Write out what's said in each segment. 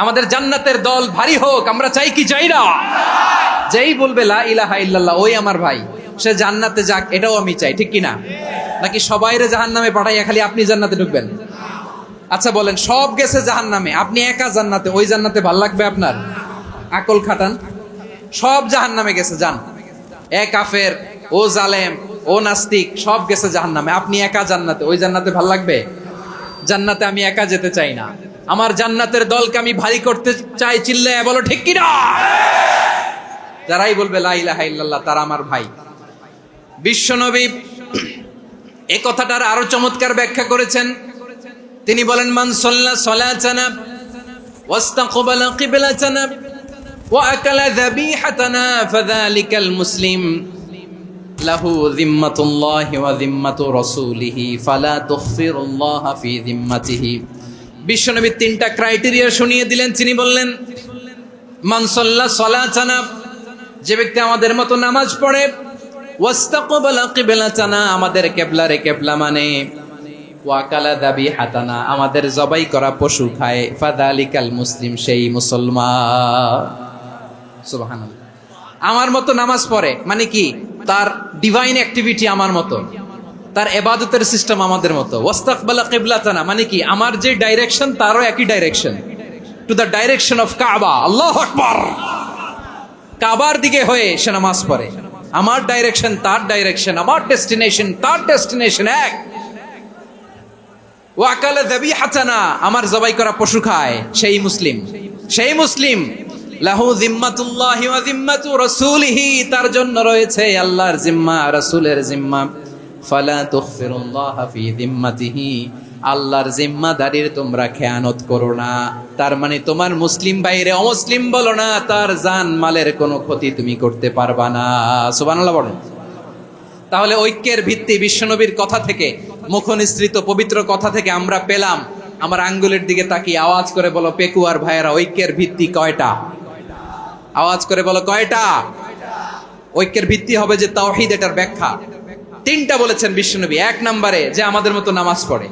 আমাদের জান্নাতের দল ভারী হোক, আমরা চাই কি চাই না? যেই বলবে লা ইলাহা ইল্লাল্লাহ ওই আমার ভাই, সে জান্নাতে যাক, এটাও আমি চাই, ঠিক কিনা? নাকি সবাইরে জাহান্নামে পাঠাইয়া খালি আপনি জান্নাতে ঢুকবেন? আচ্ছা বলেন, সব গেছে জাহান্নামে, আপনি একা জান্নাতে, ওই জান্নাতে ভাল লাগবে আপনার? আকল খাটান। সব জাহান্নামে গেছে, যান। এ কাফের, ও জালেম, ও নাস্তিক, সব গেছে জাহান্নামে, আপনি একা জান্নাতে, ওই জান্নাতে ভাল লাগবে? জান্নাতে আমি একা যেতে চাই না, আমার জান্নাতের দলকে আমি ভারী করতে চাই। চিল্লায় বলো ঠিক কিনা? যারাই বলবে লা ইলাহা ইল্লাল্লাহ তারা আমার ভাই। বিশ্বনবী এই কথাটার আরো চমৎকার ব্যাখ্যা করেছেন। তিনি বলেন, মান সাল্লা সালাতানা ওয়াস্তাকবালা কিবলাতানা ওয়া আকালা যাবিহাতানা ফাযালিকাল মুসলিম লাহু যিম্মাতুল্লাহি ওয়া যিম্মাতু রাসূলিহি ফালা তুগফিরুল্লাহা ফি যিম্মাতিহি। বিশ্বনবী তিনটা ক্রাইটেরিয়া শুনিয়ে দিলেন। তিনি বললেন, মান সাল্লা সালাতানা, যে ব্যক্তি আমাদের মতো নামাজ পড়ে, ওয়াস্তাকবালা কিবলাতানা, আমাদের কিবলারে কিবলা মানে, ওয়াকালা যাবিহাতানা, আমাদের জবাই করা পশু খায়, ফাযালিকাল মুসলিম, সেই মুসলমান। সুবহানাল্লাহ। আমার মতো নামাজ পড়ে মানে কি? তার ডিভাইন অ্যাক্টিভিটি আমার মতো, তার ইবাদতের সিস্টেম আমাদের মতো। ওয়াস্তাকবালা কিবলাতানা মানে কি? আমার যে ডাইরেকশন তারও একই direction, to the direction of কাবা। আল্লাহু আকবার। কাবার দিকে হয়ে সে নামাজ পড়ে। আমার ডাইরেকশন তার ডাইরেকশন, আমার ডেস্টিনেশন তার ডেস্টিনেশন এক। ওয়াকালা যাবিহাতানা, আমার জবাই করা পশু খায়, সেই মুসলিম, সেই মুসলিম। লাহু যিম্মাতুল্লাহি ওয়া যিম্মাতু রাসূলিহি, তার জন্য রয়েছে আল্লাহর জিম্মা, রাসূলের জিম্মা। ফালা তুগফিরুল্লাহা ফি যিম্মাতিহি, আল্লাহর জিম্মাদারির তোমরা খেয়ানত করো না। তার মানে তোমার মুসলিম বাইরে অমুসলিম বলো না, তার জান মালের কোনো ক্ষতি তুমি করতে পারবা না। সুবহানাল্লাহ বলেন। তাহলে ঐক্যের ভিত্তি বিশ্বনবীর কথা থেকে, মুখনিসৃত পবিত্র কথা থেকে আমরা পেলাম। আমার আঙ্গুলের দিকে তাকিয়ে আওয়াজ করে বলো পেকুয়ার ভাইয়েরা, ঐক্যের ভিত্তি কয়টা? আওয়াজ করে বলো কয়টা? ঐক্যের ভিত্তি হবে যে তাওহীদ, এটার ব্যাখ্যা তিনটা বলেছেন বিশ্বনবী। এক নম্বরে, যে আমাদের মতো নামাজ পড়ে,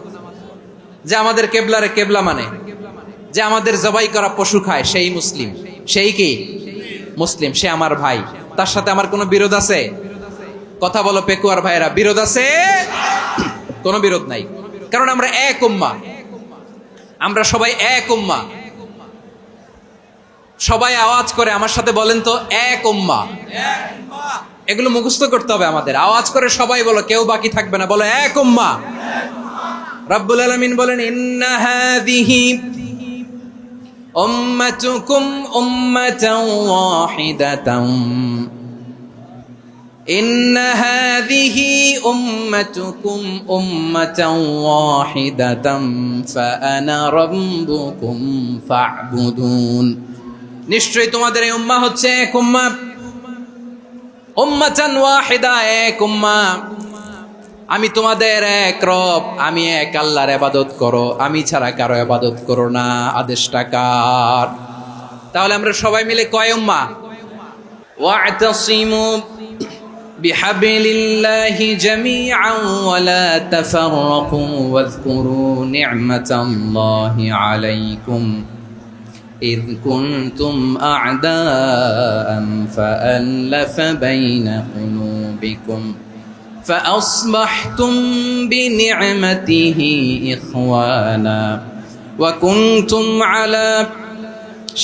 যে আমাদের কেবলারে কেবলা মানে, যে আমাদের জবাই করা পশু খায়, সেই মুসলিম। সেই কি মুসলিম? সে আমার ভাই। তার সাথে আমার কোনো বিরোধ আছে? কথা বলো পেকুয়ার ভাইরা, বিরোধ আছে? কোনো বিরোধ নাই, কারণ আমরা এক উম্মাহ, আমরা সবাই এক উম্মাহ। সবাই আওয়াজ করে আমার সাথে বলেন তো, এক উম্মাহ। এগুলো মুখস্থ করতে হবে আমাদের। আওয়াজ করে সবাই বলো, কেউ বাকি থাকবে না, বলো এক উম্মাহ। রব্বুল আলামিন বলেন, ইন্না হাযিহি উম্মাতুকুম উম্মাতান ওয়াহিদাতান, ইন্না হাযিহি উম্মাতুকুম উম্মাতান ওয়াহিদাতান ফাআনা রাব্বুকুম ফা'বুদুন। নিশ্চয়ই তোমাদের এই উম্মাহ হচ্ছে এক উম্মাহ, উম্মাতান ওয়াহিদা, এক উম্মাহ। আমি তোমাদের এক রব, আমি এক আল্লাহর ইবাদত করো, আমি ছাড়া কারো ইবাদত করো না। আদেশটা কার? তাহলে আমরা সবাই মিলে কয় উম্মাহ? ওয়া'তাসিমু বিহাবলিল্লাহি জামিআন ওয়া লা তাফাররাকু ওয়াযকুরু নি'মাতাল্লাহি আলাইকুম إذ كنتم أعداء فألف بين قلوبكم فأصبحتم بنعمته إخوانا وكنتم على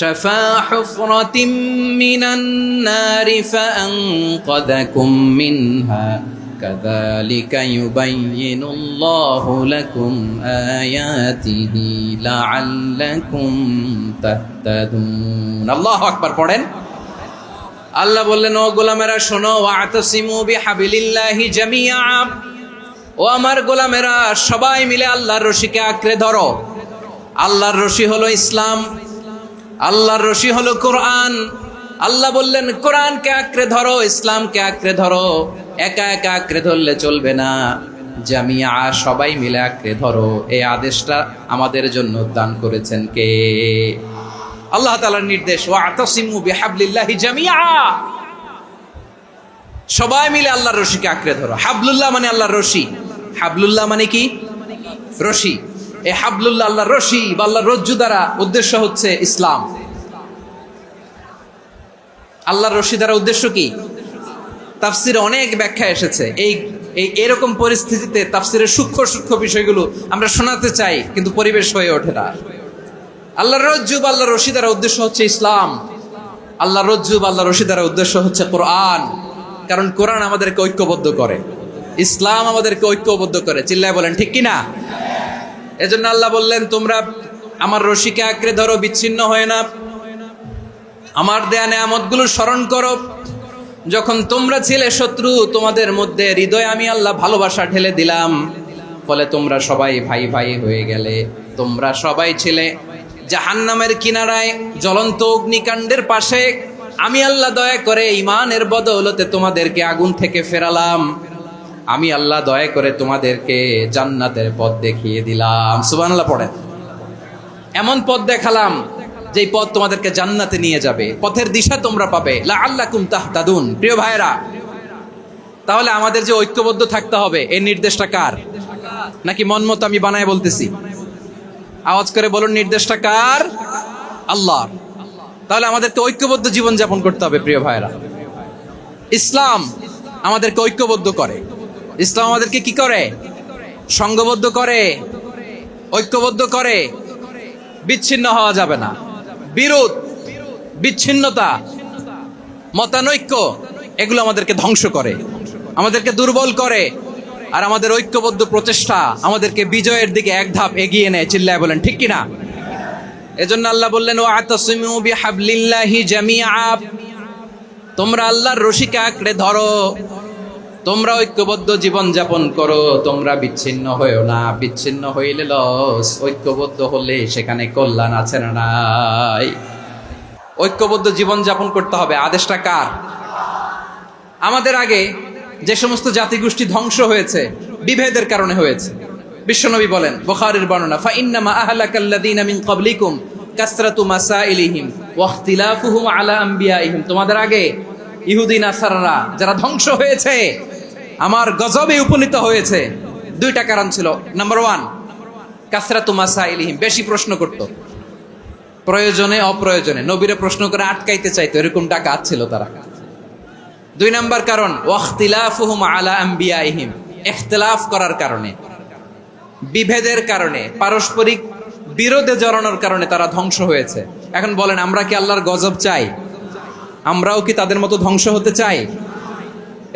شفا حفرة من النار فأنقذكم منها كذلك يبين الله لكم آياته لعلكم تهتدون। الله أكبر পড়েন। আল্লাহ বললেন, ও গোলামেরা শোনো, ওয়া'তাসিমু বিহাবলিল্লাহি জামিআ, ও আমার গোলামেরা সবাই মিলে আল্লাহর রশিকে আঁকড়ে ধরো। আল্লাহর রশি হলো ইসলাম, আল্লাহর রশি হলো কোরআন। আল্লাহ বললেন কোরআনকে আঁকড়ে ধরো, ইসলামকে আঁকড়ে ধরো। একা একা আঁকড়ে ধরলে চলবে না, জামিয়া, সবাই মিলে আঁকড়ে ধরো। এই আদেশটা আমাদের জন্য দান করেছেন কে? আল্লাহ তাআলার নির্দেশ, ওয়া'তাসিমু বিহাবলিল্লাহি জামিআ, সবাই মিলে আল্লাহর রশিকে আঁকড়ে ধরো। হাবলুল্লাহ মানে আল্লাহর রশি। হাবলুল্লাহ মানে কি? রশি। এই হাবলুল্লাহ আল্লাহর রশি বা আল্লাহর রজ্জু দ্বারা উদ্দেশ্য হচ্ছে ইসলাম। আল্লাহর রশি দ্বারা উদ্দেশ্য কি? তাফসিরে অনেক ব্যাখ্যা এসেছে। এরকম পরিস্থিতিতে তাফসিরের সূক্ষ্ম সূক্ষ্ম বিষয়গুলো আমরা শোনাতে চাই, কিন্তু পরিবেশ হয়ে ওঠে না। আল্লাহর রজ্জু বা আল্লাহর রশি দ্বারা উদ্দেশ্য হচ্ছে ইসলাম। আল্লাহর রজ্জু বা আল্লাহর রশি দ্বারা উদ্দেশ্য হচ্ছে কোরআন, কারণ কোরআন আমাদেরকে ঐক্যবদ্ধ করে, ইসলাম আমাদেরকে ঐক্যবদ্ধ করে। চিল্লায় বলেন ঠিক কিনা? এজন্য আল্লাহ বললেন, তোমরা আমার রশিকে আঁকড়ে ধরো, বিচ্ছিন্ন হয় না, আমার দেয়া নেয়ামতগুলো স্মরণ করো। যখন তোমরা ছিলে শত্রু, তোমাদের মধ্যে হৃদয়ে আমি আল্লাহ ভালোবাসা ঢেলে দিলাম, ফলে তোমরা সবাই ভাই ভাই হয়ে গেলে। তোমরা সবাই ছিলে জাহান্নামের কিনারায়, জ্বলন্ত অগ্নিকাণ্ডের পাশে। আমি আল্লাহ দয়া করে ঈমানের বদৌলতে তোমাদেরকে আগুন থেকে ফেরালাম। আমি আল্লাহ দয়া করে তোমাদেরকে জান্নাতের পথ দেখিয়ে দিলাম। সুবহানাল্লাহ পড়েন। এমন পথ দেখালাম যেই পথ তোমাদেরকে জান্নাতে নিয়ে যাবে, পথের দিশা তোমরা পাবে। লাআল্লাকুম তাহতাদুন। প্রিয় ভাইরা, তাহলে আমাদের যে ঐক্যবদ্ধ থাকতে হবে, এই নির্দেশটা কার? নাকি মন মতো আমি বানায় বলতেছি? আওয়াজ করে বলুন, নির্দেশটা কার? আল্লাহর। তাহলে আমাদেরকে ঐক্যবদ্ধ জীবন যাপন করতে হবে। প্রিয় ভাইরা, ইসলাম আমাদেরকে ঐক্যবদ্ধ করে। ইসলাম আমাদেরকে কি করে? সংঘবদ্ধ করে, ঐক্যবদ্ধ করে। বিচ্ছিন্ন হওয়া যাবে না। বিরোধ, বিচ্ছিন্নতা, মতানৈক্য, এগুলো আমাদেরকে ধ্বংস করে, আমাদেরকে দুর্বল করে। আর আমাদের ঐক্যবদ্ধ প্রচেষ্টা আমাদেরকে বিজয়ের দিকে এক ধাপ এগিয়ে নেয়। চিল্লায় বলেন ঠিক কিনা? এজন্য আল্লাহ বললেন, ওয়াতাসিমু বিহাবলিল্লাহি জামিআ। তোমরা আল্লাহর রশিকে আঁকড়ে ধরো, তোমরা ঐক্যবদ্ধ জীবন যাপন করো, তোমরা বিচ্ছিন্ন হয়েও না। বিচ্ছিন্ন হইলে লস, ঐক্যবদ্ধ হলে সেখানে কল্যাণ আছে না নাই? ঐক্যবদ্ধ জীবন যাপন করতে হবে। আদেশটা কার? আমাদের আগে যে সমস্ত জাতিগোষ্ঠী ধ্বংস হয়েছে, বিভেদের কারণে হয়েছে। বিশ্বনবী বলেন, বুখারীর বর্ণনা, ফাইন্নামা আহলাকাল্লাযীনা মিন ক্বাবলিকুম কাসরাতু মাসাইলিহিম ওয়া ইখতিলাফুহুম আলা আমবিয়াইহিম। তোমাদের আগে ইহুদি নাসারারা যারা ধ্বংস হয়েছে, আমার গজবে উপনীত হয়েছে, দুইটা কারণ ছিল। নাম্বার 1, কাসরাতু মাসাইলিহিম, বেশি প্রশ্ন করত, প্রয়োজনে অপ্রয়োজনে নবীরে প্রশ্ন করে আটকাইতে চাইতো, এরকম ডাকাত ছিল তারা। 2 নাম্বার কারণ, ওয়াখতিলাফুহুম আলা আমবিয়াইহিম, ইখতিলাফ করার কারণে, বিভেদের কারণে, পারস্পরিক বিরোধে জড়ানোর কারণে তারা ধ্বংস হয়েছে। এখন বলেন, আমরা কি আল্লাহর গজব চাই? আমরাও কি তাদের মতো ধ্বংস হতে চাই?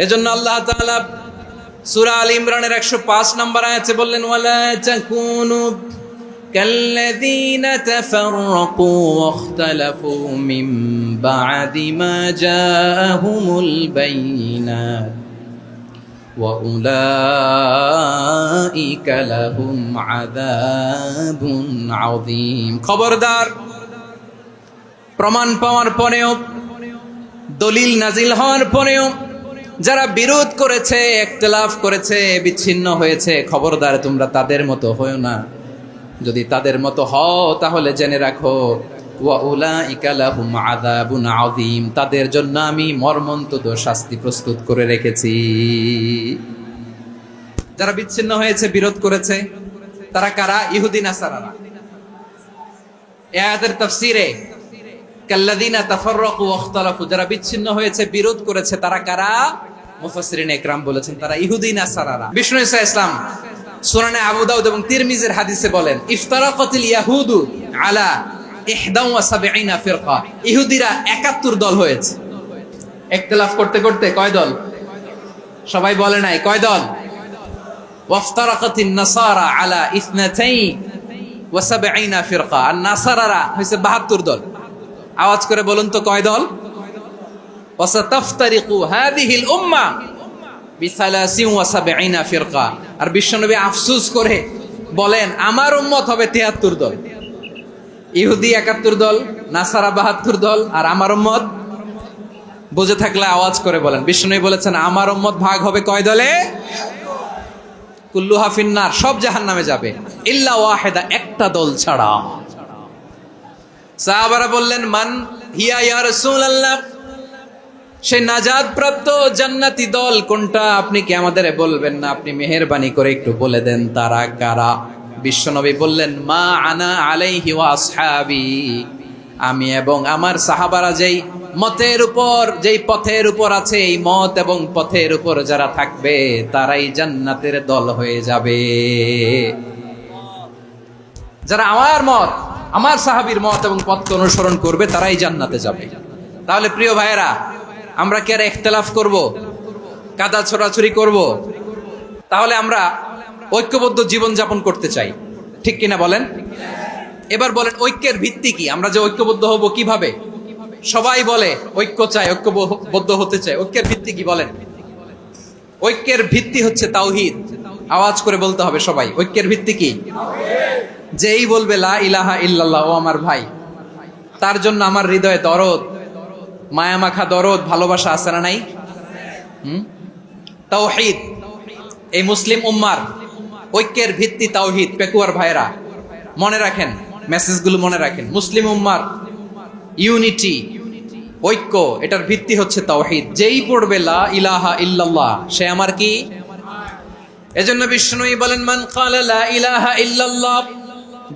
এজন্য আল্লাহ তাআলা সূরা আল ইমরানের 105 নম্বর আয়াতে বললেন, ওয়ালা তাকুনু কাল্লাযীনা তাফাররাকু ওয়াখতালাফু মিন বা'দি মা জাআহুমুল বাইয়িনাত ওয়া উলাইকা লাহুম আযাবুন আযীম। খবরদার, প্রমাণ পাওয়ার পরেও, দলিল নাজিল হওয়ার পরেও যারা বিরোধ করেছে, ইখতিলাফ করেছে, বিচ্ছিন্ন হয়েছে, খবরদার তোমরা তাদের মতো হয়ো না। যদি তাদের মতো হও তাহলে জেনে রাখো, ওয়া উলাইকা লাহুম আযাবুন আযীম, তাদের জন্য আমি মর্মন্তুদ শাস্তি প্রস্তুত করে রেখেছি। যারা বিচ্ছিন্ন হয়েছে, বিরোধ করেছে, তারা কারা? ইহুদি নাসারারা। এই আয়াতের তাফসীরে কাল্লাযীনা তাফাররাকু ওয়াখতালাফু, যারা বিচ্ছিন্ন হয়েছে, বিরোধ করেছে, তারা কারা? মুফাসসিরিন ইকরাম বলেছেন তারা ইহুদি নাসারারা। বিষ্ণু ঈসা ইসলাম সুনানে আবু দাউদ এবং তিরমিজির হাদিসে বলেন, ইফতারাকাতিল ইয়াহুদু আলা 71 ফিরকা, ইহুদিরা 71 দল হয়েছে। ইখতিলাফ করতে করতে কয় দল? সবাই বলে নাই, কয় দল? ওয়াফতারাকাতিন নাসারা আলা 72 ফিরকা, আর নাসারারা হইছে 72 দল। আওয়াজ করে বলুন তো, কয় দল? ওয়াসাতাফতারিকু হাযিহিল উম্মাহ বি73 ফিরকা। আর বিশ্বনবী আফসোস করে বলেন, আমার উম্মত হবে 73 দল। ইহুদি 71 দল, নাসারা 72 দল, আর আমার উম্মত, বুঝে থাকলে আওয়াজ করে বলেন। বিশ্বনবী বলেছেন, আমার উম্মত ভাগ হবে কয় দলে? কুল্লুহা ফিন্নার, সব জাহান্নামে যাবে, ইল্লা ওয়াহিদা, একটা দল ছাড়া। সাহাবারা বললেন, মান হিয়া ইয়া রাসূলুল্লাহ, সেই নাজাত প্রাপ্ত জান্নাতি দল কোনটা? আপনি কি আমাদের বলবেন না? আপনি মেহেরবানি করে একটু বলে দেন তারা কারা। বিশ্বনবী বললেন, মা আনা আলাইহি ওয়া আসহাবি, আমি এবং আমার সাহাবারা যেই মতের উপর, যেই পথের উপর আছে, এই মত এবং পথের উপর যারা থাকবে তারাই জান্নাতের দল হয়ে যাবে। যারা আমার মত, আমার সাহাবীর মত এবং পথকে অনুসরণ করবে তারাই জান্নাতে যাবে। তাহলে প্রিয় ভাইয়েরা, আমরা কি আর ইখতিলাফ করব, কাদা ছোড়াছুরি করব? তাহলে আমরা ঐক্যবদ্ধ জীবন যাপন করতে চাই, ঠিক কিনা বলেন? এবার বলেন, ঐক্যের ভিত্তি কি? আমরা যে ঐক্যবদ্ধ হব কিভাবে? সবাই বলে ঐক্য চাই, ঐক্যবদ্ধ হতে চাই। ঐক্যের ভিত্তি কি বলেন? ঐক্যের ভিত্তি হচ্ছে তাওহীদ। আওয়াজ করে বলতে হবে সবাই, ঐক্যের ভিত্তি কি? যেই বলবে লা ইলাহা ইল্লাল্লাহ, ও আমার ভাই, তার জন্য আমার হৃদয়ে দরদ, মায়ামাখা দরদ, ভালোবাসা আছে না নাই? তাওহীদ। এই মুসলিম উম্মার ঐক্যের ভিত্তি তাওহীদ। পেকুয়ার ভাইরা মনে রাখেন, মেসেজগুলো মনে রাখেন। মুসলিম উম্মার ইউনিটি, ঐক্য, এটার ভিত্তি হচ্ছে তাওহীদ। যেই পড়বে লা ইলাহা ইল্লাল্লাহ, সে আমার কি? এজন্য বিষ্ণুই বলেন, মান ক্বালা লা ইলাহা ইল্লাল্লাহ,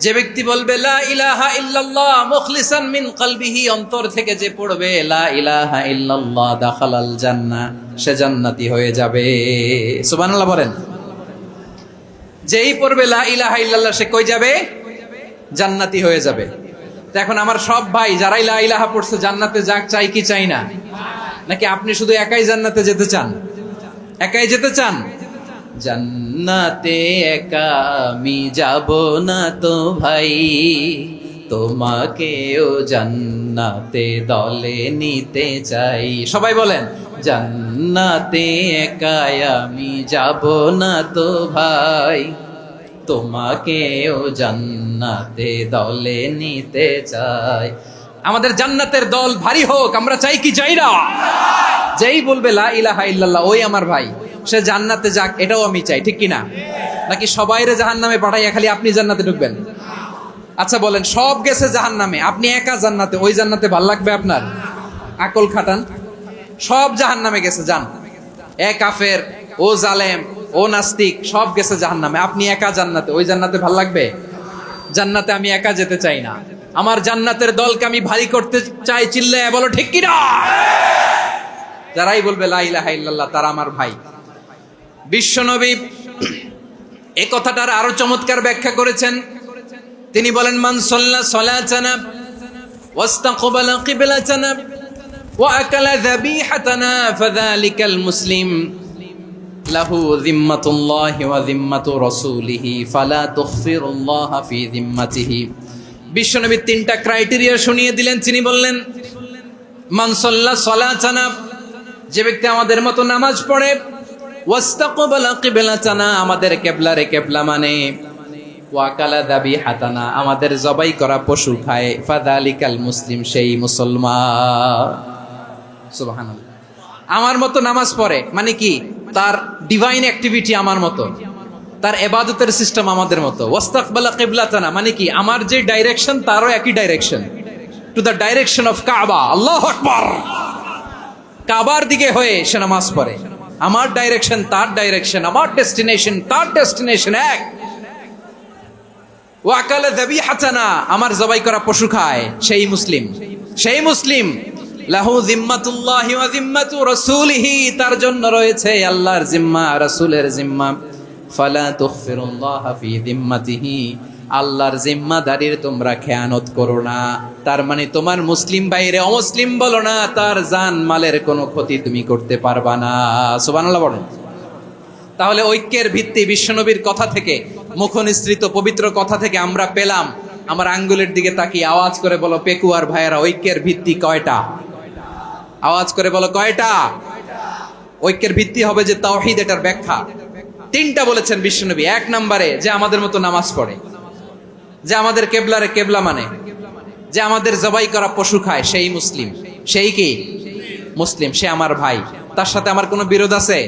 যে ব্যক্তি বলবে লা ইলাহা ইল্লাল্লাহ মুখলিসান মিন কলবিহি, অন্তর থেকে যে পড়বে লা ইলাহা ইল্লাল্লাহ, দাখালাল জান্নাহ, সে জান্নাতি হয়ে যাবে। সুবহানাল্লাহ বলেন। যেই পড়বে লা ইলাহা ইল্লাল্লাহ, সে কই যাবে? জান্নাতি হয়ে যাবে। তো এখন আমার সব ভাই যারাই লা ইলাহা পড়ছে জান্নাতে যাক, চাই কি চাই না? নাকি আপনি শুধু একাই জান্নাতে যেতে চান? একাই যেতে চান? জান্নাতে একা আমি যাব না তো ভাই, তোমাকেও জান্নাতে দলে নিতে চাই। সবাই বলেন, জান্নাতে একা আমি যাব না তো ভাই, তোমাকেও জান্নাতে দলে নিতে চাই। আমাদের জান্নাতের দল ভারী হোক, আমরা চাই কি চাই না? যেই বলবে লা ইলাহা ইল্লাল্লাহ, ওই আমার ভাই, সে জান্নাতে যাক, এটাও আমি চাই, ঠিক কিনা? নাকি সবাইরে জাহান্নামে পাঠাইয়া খালি আপনি জান্নাতে ঢুকবেন? আচ্ছা বলেন, সব গেছে জাহান্নামে, আপনি একা জান্নাতে, ওই জান্নাতে ভাল লাগবে আপনার? আকল খাটান। সব জাহান্নামে গেছে, যান। এ কাফের, ও জালেম, ও নাস্তিক, সব গেছে জাহান্নামে, আপনি একা জান্নাতে, ওই জান্নাতে ভাল লাগবে? জান্নাতে আমি একা যেতে চাই না, আমার জান্নাতের দলকে আমি ভারী করতে চাই। চিল্লায় বলো ঠিক কিনা? যারাই বলবে লা ইলাহা ইল্লাল্লাহ তারা আমার ভাই। বিশ্বনবী এই কথাটার আরো চমৎকার ব্যাখ্যা করেছেন। তিনি বলেন, মান সাল্লা সালাতানা ওয়াস্তাকবালা কিবলাতানা ওয়া আকালা যাবিহাতানা ফাযালিকাল মুসলিম লাহু যিম্মাতুল্লাহি ওয়া যিম্মাতু রাসূলিহি ফালা তুগফিরুল্লাহা ফি যিম্মাতিহি। বিশ্বনবী তিনটা ক্রাইটেরিয়া শুনিয়ে দিলেন। তিনি বললেন, মান সাল্লা সালাতানা, যে ব্যক্তি আমাদের মতো নামাজ পড়ে, ওয়াস্তাকবালা কিবলাতানা, আমাদের কিবলারে কিবলা মানে, ওয়া আকালা যাবিহাতানা, আমাদের জবাই করা পশু খায়, ফাযালিকাল মুসলিম, সেই মুসলমান। সুবহানাল্লাহ। আমার মতো নামাজ পড়ে মানে কি? তার ডিভাইন অ্যাক্টিভিটি আমার মতো, তার ইবাদতের সিস্টেম আমাদের মতো। ওয়াস্তাকবালা কিবলাতানা মানে কি? আমার যে ডাইরেকশন তারও একই direction, to the direction of কাবা। আল্লাহু আকবার। কাবার দিকে হয়ে সে নামাজ পড়ে। আমার ডাইরেকশন তার ডাইরেকশন, আমার ডেস্টিনেশন তার ডেস্টিনেশন এক। ওয়া আকালা যাবিহাতানা, আমার জবাই করা পশু খায়, সেই মুসলিম। সেই মুসলিম। লাহু যিম্মাতুল্লাহি ওয়া যিম্মাতু রাসূলিহি, তার জন্য রয়েছে আল্লাহর জিম্মা, রাসূলের জিম্মা। ফালা তুগফিরুল্লাহা ফি যিম্মাতিহি, আল্লাহর জিম্মাদারির তোমরা খেয়ানত করো না। তার মানে তোমার মুসলিম বাইরে অমুসলিম বলো না, তার জান মালের কোনো ক্ষতি তুমি করতে পারবা না। সুবহানাল্লাহ বলেন। তাহলে ঐক্যের ভিত্তি বিশ্বনবীর কথা থেকে, মুখনিসৃত পবিত্র কথা থেকে আমরা পেলাম। আমার আঙ্গুলের দিকে তাকিয়ে আওয়াজ করে বলো পেকুয়ার ভাইয়েরা, ঐক্যের ভিত্তি কয়টা? আওয়াজ করে বলো কয়টা? ঐক্যের ভিত্তি হবে যে তাওহীদ, এটার ব্যাখ্যা তিনটা বলেছেন বিশ্বনবী। এক নম্বরে, যে আমাদের মতো নামাজ পড়ে, যে আমাদের কেবলারে কেবলা মানে, যে আমাদের জবাই করা পশু খায়, সেই মুসলিম। সেই কি? মুসলিম। সে আমার ভাই। তার সাথে আমার কোনো বিরোধ আছে?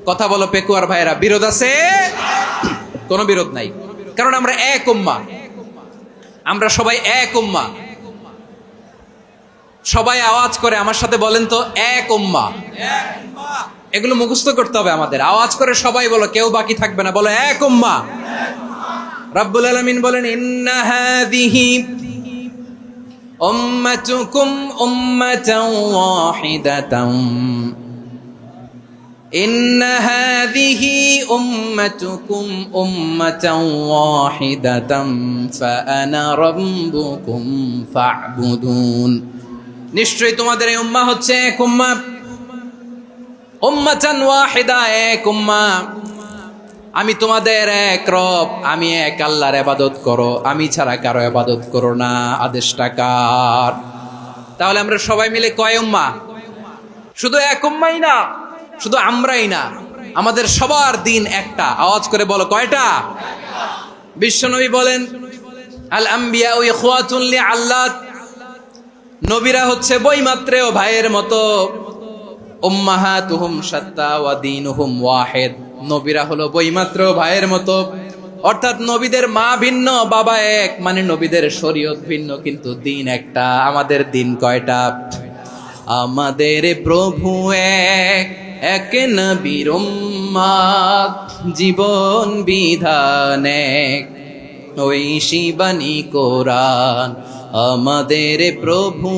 কথা বলো পেকুয়ার ভাইয়েরা, বিরোধ আছে? কোনো বিরোধ নাই, কারণ আমরা এক উম্মাহ, আমরা সবাই এক উম্মাহ। সবাই আওয়াজ করে আমার সাথে বলেন তো, এক উম্মাহ। এগুলো মুখস্থ করতে হবে আমাদের। আওয়াজ করে সবাই বলো, কেউ বাকি থাকবে না, বলো এক উম্মাহ। রব্বুল আলামিন বলেন ইন্না হাযিহি উম্মাতুকুম উম্মাতান ওয়াহিদাতান ইন্না হাযিহি উম্মাতুকুম উম্মাতান ওয়াহিদাতান ফাআনা রাব্বুকুম ফা'বুদুন। নিশ্চয়ই তোমাদের এই উম্মাহ হচ্ছে এক উম্মাহ, উম্মাতান ওয়াহিদা, এক উম্মাহ। আমি তোমাদের এক রব, আমি এক আল্লাহর ইবাদত করো, আমি ছাড়া কারো ইবাদত করো না। আদেশটা কার? তাহলে আমরা সবাই মিলে কয় উম্মাহ? শুধু এক উম্মাই না, শুধু আমরাই না, আমাদের সবার দিন একটা। আওয়াজ করে বলো, কয়টা? বিশ্বনবী বলেন আল আম্বিয়া ইখওয়াতুন লিআল্লাত, নবীরা হচ্ছে বৈমাত্রেয় ভাইয়ের মতো। উম্মাহাতুহুম শাত্তা ওয়া দীনুহুম ওয়াহিদ, নবীরা হলো বৈমাত্রেয় ভাইয়ের মতো। অর্থাৎ নবীদের মা ভিন্ন, বাবা এক, মানে নবীদের শরীয়ত ভিন্ন, কিন্তু দিন একটা। আমাদের দিন কয়টা? আমাদের প্রভু এক, এক নবীর উম্মাত, জীবন বিধান এক, ঐশী বাণী কোরআন। আমাদের প্রভু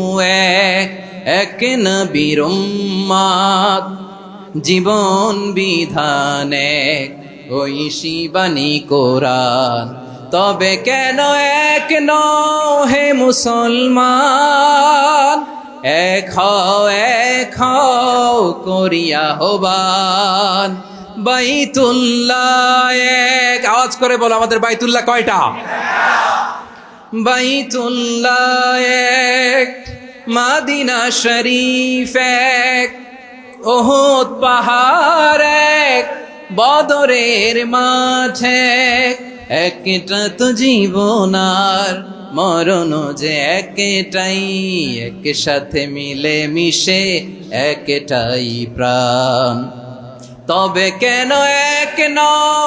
এক, এক নবীর উম্মাত, জীবন বিধান এক, ঐশী বাণী কোরআন। তবে কেন এক নও হে মুসলমান, এক হও করিয়া হবান। বাইতুল্লাহ এক, আওয়াজ করে বলো আমাদের বাইতুল্লাহ কয়টা? বাইতুল্লাহ এক, মাদিনা শরীফ এক, উহুদ পাহাড় এক, বদরের মাঠ এক। একটা তো জীবন আর মরণ যে একটাই, একসাথে মিলে মিশে একটাই প্রাণ। তবে কেন এক নও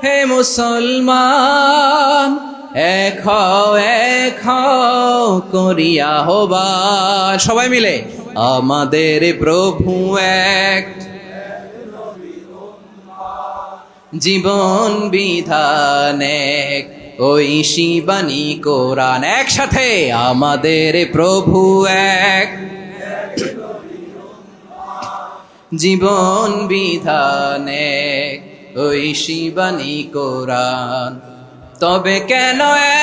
হে মুসলমান, এক হও করিয়া হবান। সবাই মিলে আমাদের প্রভু এক, জীবন বিধান এক, ঐশী বাণী কোরআন। একসাথে আমাদের প্রভু এক, জীবন বিধান এক, ঐশী বাণী কোরআন। তবে কেন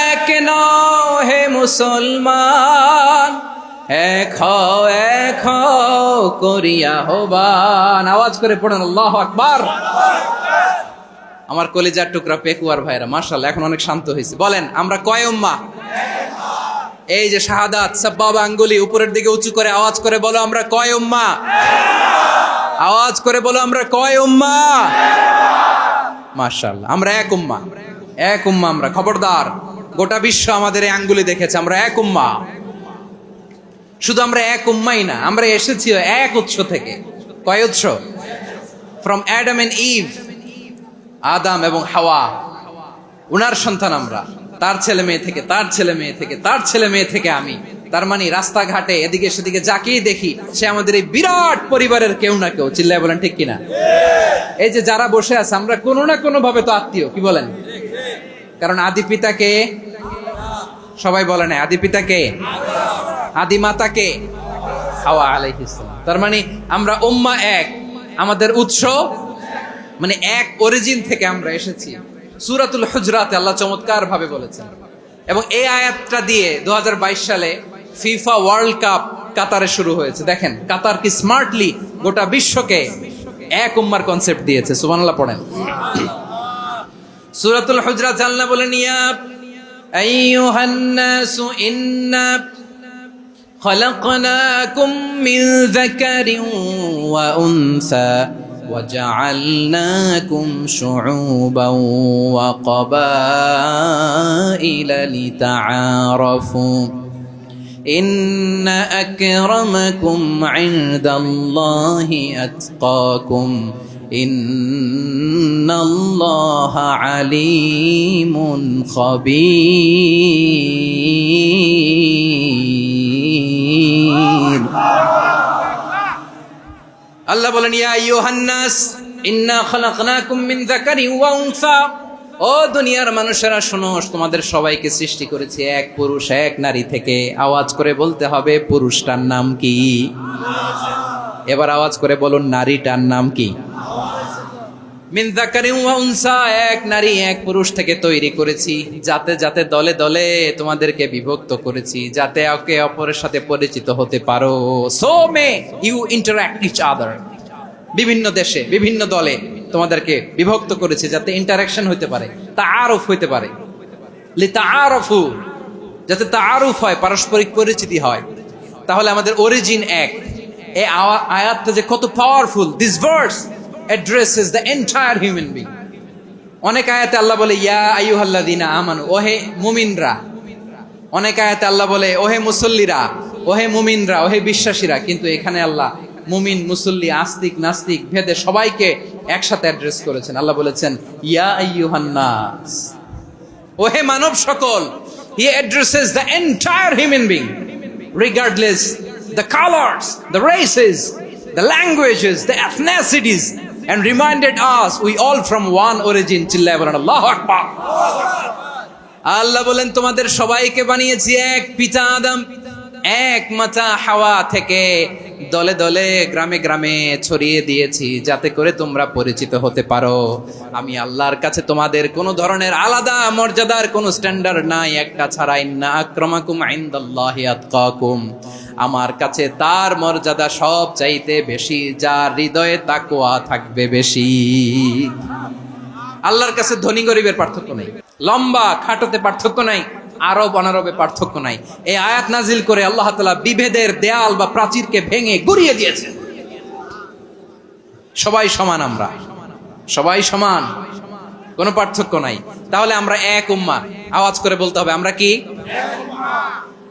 এক নও হে মুসলমান, এক হও করিয়া হবান। আওয়াজ করে পড়েন আল্লাহু আকবার। আমার কলিজার টুকরা পেকুয়ার ভাইরা মাশাআল্লাহ এখন অনেক শান্ত হয়েছে। বলেন আমরা কয় উম্মাহ? এই যে শাহাদাত সাব্বাবা আঙ্গুলি উপরের দিকে উঁচু করে আওয়াজ করে বলো আমরা কয় উম্মাহ? আওয়াজ করে বলো আমরা কয় উম্মাহ? মাশাআল্লাহ আমরা এক উম্মাহ, এক উম্মাহ আমরা। খবরদার, গোটা বিশ্ব আমাদের এই আঙ্গুলি দেখেছে, আমরা এক উম্মাহ। শুধু আমরা এক উম্মাই না, আমরা এসেছি এক উৎস থেকে। কয় উৎস? ফ্রম অ্যাডাম এন্ড ইভ, আদম এবং হাওয়া, উনার সন্তান আমরা। তার ছেলে মেয়ে থেকে, তার ছেলে মেয়ে থেকে, তার ছেলে মেয়ে থেকে আমি। তার মানে রাস্তাঘাটে এদিকে সেদিকে যাকেই দেখি সে আমাদের এই বিরাট পরিবারের কেউ না কেউ। চিল্লায় বলেন ঠিক কিনা? এই যে যারা বসে আছে আমরা কোনো না কোনো ভাবে তো আত্মীয়, কি বলেন? কারণ আদি পিতাকে সবাই বলে না, আদি পিতাকে, আদি মাতাকে হাওয়া আলাইহিস সালাম। তার মানে আমরা উম্মাহ এক, আমাদের উৎস মানে এক অরিজিন থেকে আমরা এসেছি। সূরাতুল হুজরাতে আল্লাহ চমৎকার ভাবে বলেছেন, এবং এই আয়াতটা দিয়ে 2022 সালে ফিফা ওয়ার্ল্ড কাপ কাতারে শুরু হয়েছে। দেখেন কাতার কি স্মার্টলি গোটা বিশ্বকে এক উম্মার কনসেপ্ট দিয়েছে। সুবহানাল্লাহ পড়েন। সূরাতুল হুজরাত আল্লাহ বলেন ইয়া আইয়ুহান নাসু ইন্না খলাকনাকুম মিন যাকারিন ওয়া উনসা وجعلناكم شعوبا وقبائل لتعارفوا إن أكرمكم عند الله أتقاكم إن الله عليم خبير আল্লাহ বলেন ইয়া আইয়ুহান নাস ইন্না খালাকনাকুম মিন যাকারিন ওয়া উনসা ও দুনিয়ার মানুষেরা শোনো, তোমাদের সবাইকে সৃষ্টি করেছি এক পুরুষ এক নারী থেকে। আওয়াজ করে বলতে হবে পুরুষটার নাম কি? এবার আওয়াজ করে বলুন নারীটার নাম কি? মিন যাকারিন ওয়া উনসা, এক নারী এক পুরুষ থেকে তৈরি করেছি। যাতে যাতে দলে দলে তোমাদেরকে বিভক্ত করেছি, যাতে একে অপরের সাথে পরিচিত হতে পারো। So may you interact each other. বিভিন্ন দেশে বিভিন্ন দলে তোমাদেরকে বিভক্ত করেছে যাতে ইন্টারাকশন হইতে পারে, তাআরুফ হইতে পারে। লিতাআরফু, যাতে তাআরুফ হয়, পারস্পরিক পরিচিতি হয়। তাহলে আমাদের অরিজিন এক। এই আয়াতটা যে কত powerful! This verse addresses the entire human being. অনেক আয়াতে আল্লাহ বলে ইয়া আইয়ুহাল্লাযীনা আমানু, ওহে মুমিনরা। অনেক আয়াতে আল্লাহ বলে ওহে মুসল্লিরা, ওহে মুমিনরা, ওহে বিশ্বাসীরা। কিন্তু এখানে আল্লাহ মুমিন মুসল্লি আস্তিক নাস্তিক ভেদে সবাইকে একসাথে অ্যাড্রেস করেছেন। আল্লাহ বলেছেন ইয়া আইয়ুহান নাস, ওহে মানব সকল। He addresses the entire human being regardless the colors, the races, the languages, the ethnicities, and reminded us we all from one origin. চিল্লায় বলেন আল্লাহু আকবার। আল্লাহ বলেন তোমাদের সবাইকে বানিয়েছি এক পিতা আদম, এক মাতা হাওয়া থেকে। দলে দলে গ্রামে গ্রামে ছড়িয়ে দিয়েছি যাতে করে তোমরা পরিচিত হতে পারো। আমি আল্লাহর কাছে তোমাদের কোনো ধরনের আলাদা মর্যাদার কোনো স্ট্যান্ডার্ড নাই একটা ছাড়া। ইন্না আক্রামাকুম ইনদাল্লাহি আতকাকুম, আমার কাছে তার মর্যাদা সব চাইতে বেশি যার হৃদয়ে তাকওয়া থাকবে বেশি। আল্লাহর কাছে ধনী গরিবের পার্থক্য নেই, লম্বা খাটোতে পার্থক্য নাই, আরব অনারবে পার্থক্য নাই। এই আয়াত নাজিল করে আল্লাহ তাআলা বিভেদের দেয়াল বা প্রাচীরকে ভেঙে গুড়িয়ে দিয়েছেন। সবাই সমান, আমরা সবাই সমান, কোনো পার্থক্য নাই। তাহলে আমরা এক উম্মাহ। আওয়াজ করে বলতে হবে আমরা কি?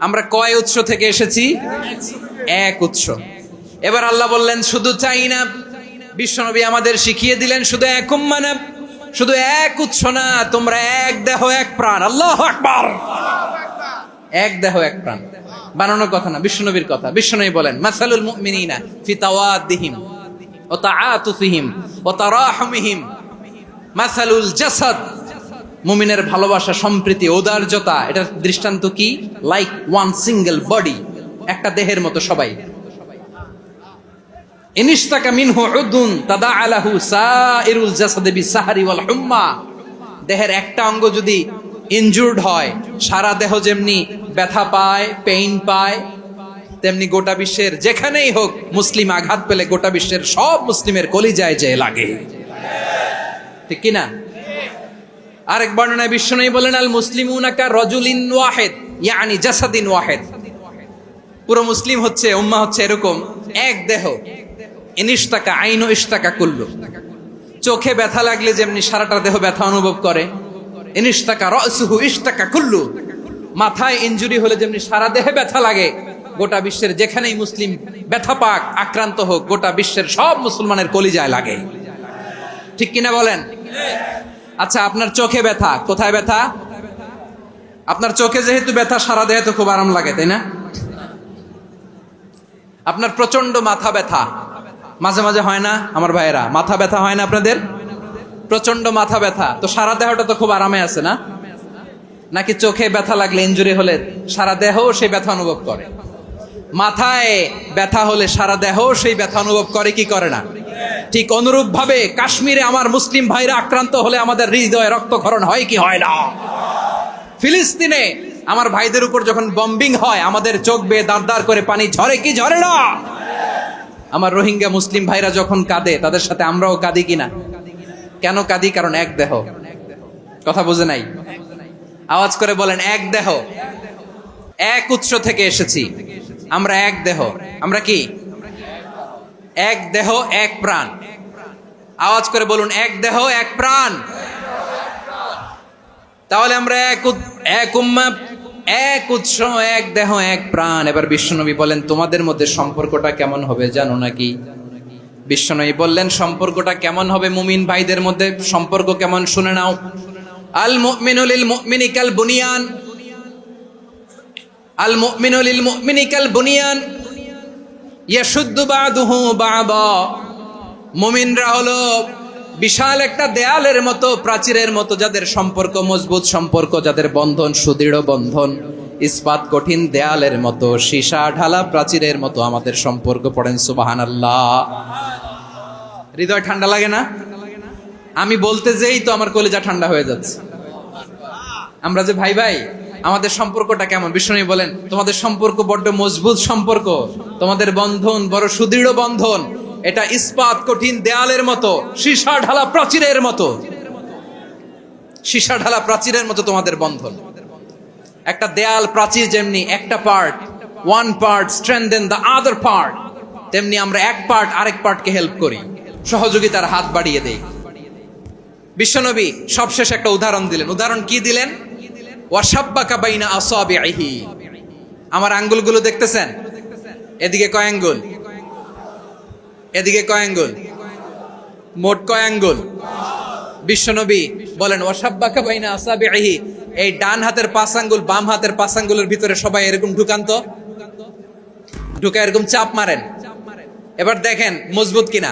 আমরা কয় উৎস থেকে এসেছি? এক উৎস। এবার আল্লাহ বললেন শুধু চাই না, বিশ্বনবী আমাদের শিখিয়ে দিলেন শুধু এক উম্মাহ না, শুধু এক উৎস না, তোমরা এক দেহ এক প্রাণ। আল্লাহু আকবার। এক দেহ এক প্রাণ বানানোর কথা না, বিশ্বনবীর কথা। বিশ্বনবী বলেন মাসালুল মুমিনিনা ফি তাওয়াদ্দিহিম ওয়া তাআতুফিহিম ওয়া তারাহুমিহিম মাসালুল জাসাদ। মুমিনের ভালোবাসা, সম্প্রীতি, ঔদার্যতা, এটার দৃষ্টান্ত কি? লাইক ওয়ান সিঙ্গেল বডি, একটা দেহের মতো সবাই। ইনিশতাকা মিনহু উদুন তাদাআলাহু সাইরুল জাসাদি বিসাহরি ওয়াল হুম্মা। দেহের একটা অঙ্গ যদি ইনজুরড হয়, সারা দেহ যেমনি ব্যথা পায়, পেইন পায়, তেমনি গোটা বিশ্বের যেখানেই হোক মুসলিম আঘাত পেলে গোটা বিশ্বের সব মুসলিমের কলিজায় যে লাগে, ঠিক কিনা? আরেক বর্ণনায় বিশ্বনবী বলেন আল মুসলিমুনা কা রাজুলিন ওয়াহিদ ইয়ানি জাসাদিন ওয়াহিদ। পুরো মুসলিম হচ্ছে, উম্মাহ হচ্ছে এরকম এক দেহ। ইনিশতাকা আইনু ইশতাকা কুল্লু। চোখে ব্যথা লাগলে যেমনি সারাটা দেহ ব্যথা অনুভব করে, ইনিশতাকা রাসুহু ইশতাকা কুল্লু। মাথায় ইনজুরি হলে যেমনি সারা দেহে ব্যথা লাগে, গোটা বিশ্বের যেখানেই মুসলিম ব্যথা পাক, আক্রান্ত হোক, গোটা বিশ্বের সব মুসলমানের কলিজায় লাগে, ঠিক কিনা বলেন? আচ্ছা, আপনার চোখে ব্যথা, কোথায় ব্যথা? আপনার চোখে যেহেতু ব্যথা, সারা দেহে তো খুব আরাম লাগে, তাই না? আপনার প্রচন্ড মাথা ব্যথা মাঝে মাঝে হয় না আমার ভাইয়েরা? মাথা ব্যথা হয় না আপনাদের? প্রচন্ড মাথা ব্যথা, তো সারা দেহটা তো খুব আরামে আছে না? নাকি চোখে ব্যথা লাগলে, ইনজুরি হলে সারা দেহ সেই ব্যথা অনুভব করে? মাথায় ব্যথা হলে সারা দেহ সেই ব্যথা অনুভব করে কি করে না? ঠিক অনুরূপ ভাবে কাশ্মীরে আমার মুসলিম ভাইরা আক্রান্ত হলে আমাদের হৃদয়ে রক্তক্ষরণ হয় কি হয় না? ফিলিস্তিনে আমার ভাইদের উপর যখন বম্বিং হয়, আমাদের চোখ বেয়ে দাঁড় দাঁড় করে পানি ঝরে কি ঝরে না? আমার রোহিঙ্গা মুসলিম ভাইরা যখন কাঁদে, তাদের সাথে আমরাও কাঁদি কিনা? কেন কাঁদি? কারণ এক দেহ। কথা বুঝে নাই? আওয়াজ করে বলেন এক দেহ, এক উৎস থেকে এসেছি আমরা, এক দেহ। আমরা কি? এক দেহ এক প্রাণ। আওয়াজ করে বলুন এক দেহ এক প্রাণ। তাহলে আমরা এক উম্মাহ, এক উৎস, এক দেহ এক প্রাণ। এবার বিশ্বনবী বলেন তোমাদের মধ্যে সম্পর্কটা কেমন হবে জানো নাকি? বিশ্বনবী বললেন সম্পর্কটা কেমন হবে মুমিন ভাইদের মধ্যে? সম্পর্ক কেমন শুনে নাও। আল মুমিনু লিল মুমিনি কাল বুনিয়ান, আল মুমিনু লিল মুমিনি কাল বুনিয়ান ইয়াশুদ্দু বা'দুহু বা'দা। মুমিনরা হলো বিশাল একটা দেয়ালের মতো, প্রাচীরের মতো, যাদের সম্পর্ক মজবুত সম্পর্ক, যাদের বন্ধন সুদৃঢ় বন্ধন, ইস্পাত কঠিন দেয়ালের মতো, সীসা ঢালা প্রাচীরের মতো আমাদের সম্পর্ক। পড়েন সুবহানাল্লাহ। হৃদয় ঠান্ডা লাগে না? আমি বলতে যেই তো আমার কলিজা ঠান্ডা হয়ে যাচ্ছে। আমরা যে ভাই ভাই, আমাদের সম্পর্কটা কেমন? বিষ্ণু বলেন তোমাদের সম্পর্ক বড্ড মজবুত সম্পর্ক, তোমাদের বন্ধন বড় সুদৃঢ় বন্ধন, এটা ইস্পাত কঠিন দেয়ালের মতো, সীসা ঢালা প্রাচীরের মতো, সীসা ঢালা প্রাচীরের মতো তোমাদের বন্ধন। একটা দেয়াল প্রাচীর যেমনি একটা part, one part strengthen the other part, তেমনি আমরা এক পার্ট আরেক পার্টকে হেল্প করি, সহযোগিতার হাত বাড়িয়ে দেই। বিশ্বনবী সবশেষ একটা উদাহরণ দিলেন। উদাহরণ কি দিলেন? ওয়াশাব্বাকা বাইনা আসাবিহি। আমার আঙ্গুলগুলো দেখতেছেন? এদিকে কয় আঙ্গুল? এদিকে কয় আঙ্গুল? মোট কয় আঙ্গুল? বিশ্বনবী বলেন ওয়াশাব্বাকা বাইনা আসাবিহি, এই ডান হাতের 5 আঙ্গুল বাম হাতের 5 আঙ্গুলের ভিতরে সবাই এরকম ঢুকান তো, ঢুকা এরকম চাপ মারেন। এবার দেখেন মজবুত কিনা।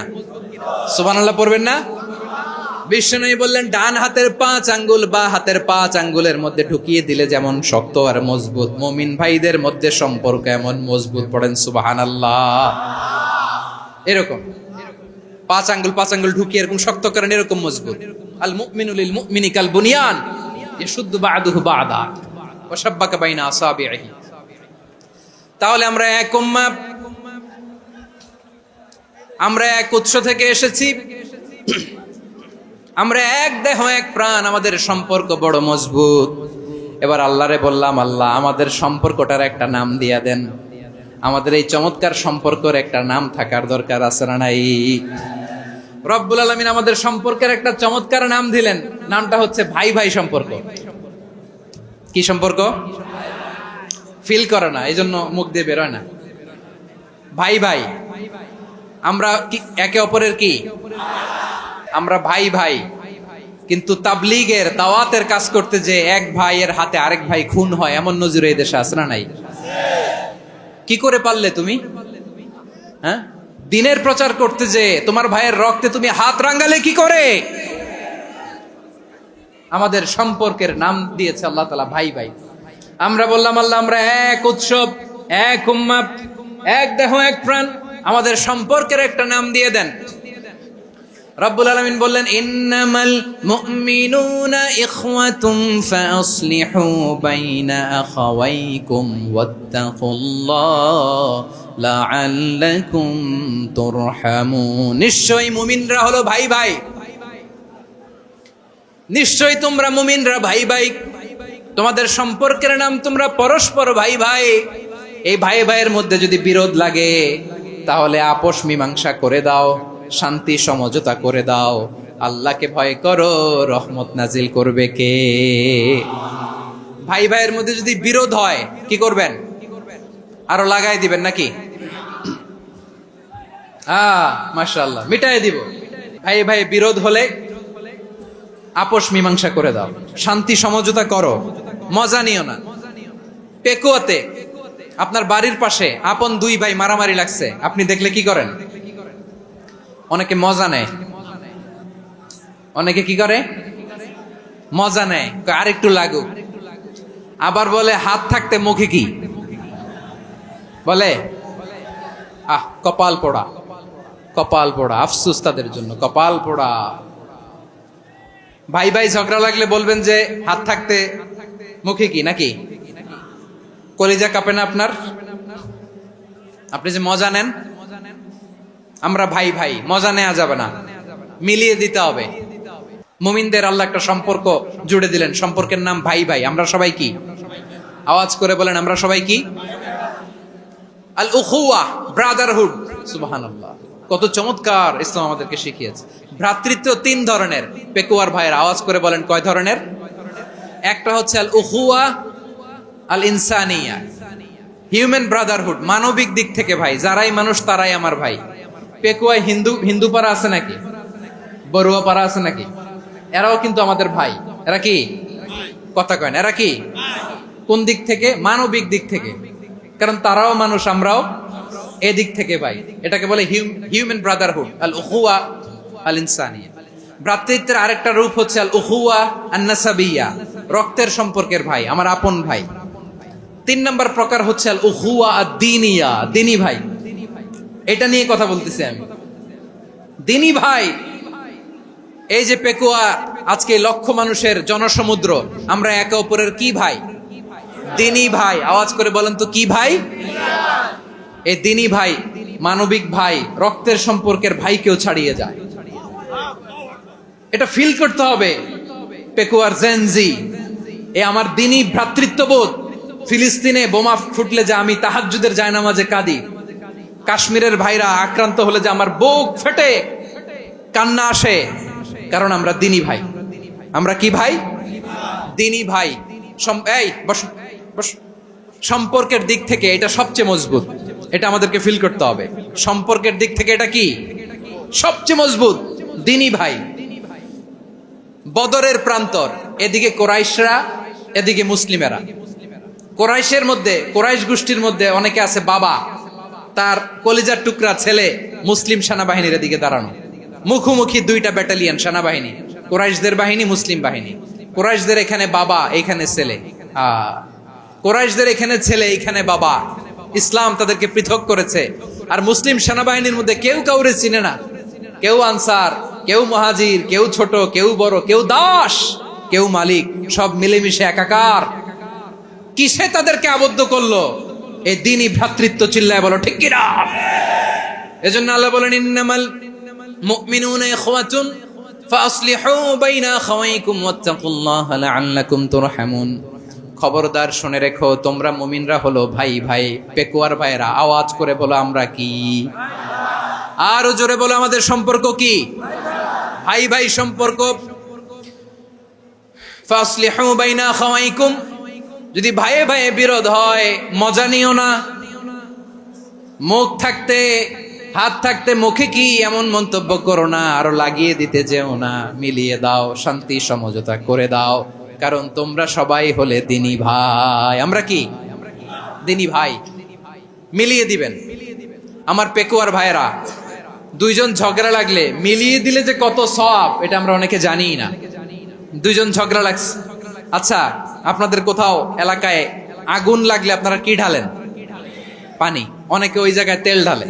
সুবহানাল্লাহ পড়বেন না? বিষ্ণু বললেন ডান হাতের 5 আঙ্গুল বা হাতের 5 আঙ্গুলের মধ্যে ঢুকিয়ে দিলে যেমন শক্ত আর মজবুত, মুমিন ভাইদের মধ্যে সম্পর্ক এমন মজবুত। পড়েন সুবহানাল্লাহ। এরকম 5 আঙ্গুল ঢুকিয়ে এরকম শক্ত করেন, এরকম মজবুত। আল মুমিনু লিল মুমিনি কাল বুনিয়ান ইয়াশুদ্দু বা'দুহু বা'দা ওয়া শাব্বাকা বাইনা আসাবিহি। তাহলে আমরা এক উম্মাহ, আমরা এক উৎস থেকে এসেছি, আমরা এক দেহ এক প্রাণ, আমাদের সম্পর্ক বড় মজবুত। এবার আল্লাহরে বললাম, আল্লাহ আমাদের সম্পর্কটার একটা নাম দিয়া দেন। আমাদের এই চমৎকার সম্পর্কের একটা নাম থাকার দরকার আছে না নাই? রব্বুল আলামিন আমাদের সম্পর্কের একটা চমৎকার নাম দিলেন। নামটা হচ্ছে ভাই ভাই সম্পর্ক। কি সম্পর্ক? ফিল করে না, এই জন্য মুখ দিয়ে বেরোয় না। ভাই ভাই, আমরা একে অপরের কি? আমরা ভাই ভাই। কিন্তু তাবলীগের দাওয়াতের কাজ করতে যে এক ভাইয়ের হাতে আরেক ভাই খুন হয়, এমন নজির এই দেশে আছে না নাই? কি করে পারলে তুমি? হ্যাঁ, দিনের প্রচার করতে যে তোমার ভাইয়ের রক্তে তুমি হাত রাঙ্গালে কি করে? আমাদের সম্পর্কের নাম দিয়েছে আল্লাহ তাআলা ভাই ভাই। আমরা বললাম আল্লাহ আমরা এক উৎসব, এক উম্মাহ, এক দেহ এক প্রাণ, আমাদের সম্পর্কের একটা নাম দিয়ে দেন। রব্বুল আলামিন বললেন ইন্নামাল মুমিনুনা ইখওয়াতুম ফাসলিহু বাইনা আখাওয়াইকুম ওয়াত্তাকুল্লাহ লাআল্লাকুম তুরহামুন। নিশ্চয়ই মুমিনরা হলো ভাই ভাই, নিশ্চয়ই তোমরা মুমিনরা ভাই ভাই, তোমাদের সম্পর্কের নাম তোমরা পরস্পর ভাই ভাই। এই ভাই ভাইয়ের মধ্যে যদি বিরোধ লাগে তাহলে আপোষ মীমাংসা করে দাও, শান্তি সমঝোতা করে দাও। আল্লাহকে ভয় করো, রহমত নাজিল করবে কে? ভাই ভাইয়ের মধ্যে যদি বিরোধ হয় কি করবেন? আরো লাগাই দিবেন নাকি? মাশাআল্লাহ, মিটাই দিব। ভাই ভাই বিরোধ হলে আপোষ মীমাংসা করে দাও, শান্তি সমঝোতা করো, মজা নিও না। পেকুয়াতে আপনার বাড়ির পাশে আপন 2 ভাই মারামারি লাগছে, আপনি দেখলে কি করেন? অনেকে মজা নেয়। অনেকে কি করে? মজা নেয়, আরেকটু লাগুক। আবার বলে হাত থাকতে মুখে কি বলে? কপাল পোড়া, কপাল পোড়া। আফসোস তাদের জন্য, কপাল পোড়া। ভাই ভাই ঝগড়া লাগলে বলবেন যে হাত থাকতে মুখে কি, নাকি? কলিজা কাঁপে না আপনার? আপনি যে মজা নেন। আমরা ভাই ভাই, মজা নেওয়া যাবে না, মিলিয়ে দিতে হবে। মুমিনদের আল্লাহ একটা সম্পর্ক জুড়ে দিলেন, সম্পর্কের নাম ভাই ভাই। আমরা সবাই কি? আওয়াজ করে বলেন, আমরা সবাই কি? আল উখুয়া, ব্রাদারহুড। সুবহানাল্লাহ, কত চমৎকার ইসলাম আমাদেরকে শিখিয়েছে। ভ্রাতৃত্ব 3 ধরনের। পেকুয়ার ভাইয়ের আওয়াজ করে বলেন কয় ধরনের? একটা হচ্ছে আল উখুয়া আল ইনসানিয়া, হিউম্যান ব্রাদারহুড, মানবিক দিক থেকে ভাই, যারাই মানুষ তারাই আমার ভাই। পেকুয়ায় হিন্দু পাড়া আছে নাকি? বড়ুয়া পাড়া আছে নাকি? এরাও কিন্তু আমাদের ভাই। এরা কি? কথা কয় না, এরা কি? কোন দিক থেকে? মানবিক দিক থেকে, কারণ তারাও মানুষ, আমরাও এদিক থেকে ভাই। এটাকে বলে হিউম্যান ব্রাদারহুড, আল উখুয়া আল ইনসানিয়া। ভ্রাতৃত্বের আরেকটা রূপ হচ্ছে আল উখুয়া আন-নাসাবিয়া, রক্তের সম্পর্কের ভাই, আমার আপন ভাই। 3 নম্বর প্রকার হচ্ছে আল উখুয়া আদ-দীনিয়া, দিনী ভাই। এটা নিয়ে কথা বলতেছি আমি। দিনী ভাই, এই যে পেকুয়া, আজকে লক্ষ মানুষের জনসমুদ্র, আমরা একে অপরের কি ভাই? দিনী ভাই। আওয়াজ করে বলেন তো কি ভাই? এই দিনী ভাই, মানবিক ভাই, রক্তের সম্পর্কের ভাইকেও ছাড়িয়ে যায়। এটা ফিল করতে হবে। পেকুয়ার জেনজি, এ আমার দিনী ভ্রাতৃত্ববোধ। ফিলিস্তিনে বোমা ফুটলে যে আমি তাহাজ্জুদের জায়নামাজে কাঁদি, কাশ্মীরের ভাইরা আক্রান্ত হলে যে আমার বুক ফেটে কান্না আসে, কারণ আমরা দিনী ভাই। আমরা কি ভাই? দিনী ভাই। এই বস বস। সম্পর্কের দিক থেকে এটা সবচেয়ে মজবুত, এটা আমাদেরকে ফিল করতে হবে। সম্পর্কের দিক থেকে এটা কি সবচেয়ে মজবুত? দিনী ভাই। বদরের প্রান্তর, এদিকে কোরাইশরা, এদিকে মুসলিমেরা। কোরাইশের মধ্যে, কোরাইশ গোষ্ঠীর মধ্যে অনেকে আছে বাবা, তার কলিজার টুকরা ছেলে মুসলিম সেনাবাহিনীর এদিকে দাঁড়ানো, মুখোমুখি 2টা ব্যাটালিয়ন সেনাবাহিনী, কোরাইশদের বাহিনী, মুসলিম বাহিনী। কোরাইশদের এখানে বাবা, এখানে ছেলে। কোরাইশদের এখানে ছেলে, এখানে বাবা। ইসলাম তাদেরকে পৃথক করেছে। আর মুসলিম সেনাবাহিনীর মধ্যে কেউ কাউরে চিনে না, কেউ আনসার, কেউ মুহাজির, কেউ ছোট, কেউ বড়, কেউ দাস, কেউ মালিক, সব মিলেমিশে একাকার। কিসে তাদেরকে আবদ্ধ করলো? এই দ্বীনি ভ্রাতৃত্ব। চিল্লায় বলো ঠিক কিনা? এজন্য আল্লাহ বলেন, ইন্নামাল মুমিনুনা ইখওয়াতুন ফাসলিহু বাইনা আখাওয়াইকুম ওয়াত্তাকুল্লাহা লাআল্লাকুম তুরহামুন। খবরদার শুনে রেখো, তোমরা মুমিনরা হলো ভাই ভাই। পেকুয়ার ভাইরা আওয়াজ করে বলো আমরা কি? আরো জোরে বলো আমাদের সম্পর্ক কি? ভাই ভাই সম্পর্ক। ফাসলিহু বাইনা আখাওয়াইকুম, যদি ভাইয়ে ভাইয়ে বিরোধ হয় মজা নিও না। মুখ থাকতে, হাত থাকতে মুখে কি এমন মন্তব্য করো না, আরো লাগিয়ে দিতে যেও না। মিলিয়ে দাও, শান্তি সমঝোতা করে দাও, কারণ তোমরা সবাই হলে দিনী ভাই। আমরা কি? দিনী ভাই। মিলিয়ে দিবেন। আমার পেকুয়ার ভাইয়েরা, 2 জন ঝগড়া লাগলে মিলিয়ে দিলে যে কত সওয়াব, এটা আমরা অনেকে জানিই না। 2 জন ঝগড়া লাগছে, আচ্ছা আপনাদের কোথাও এলাকায় আগুন লাগলে আপনারা কি ঢালেন? পানি। অনেকে ওই জায়গায় তেল ঢালে।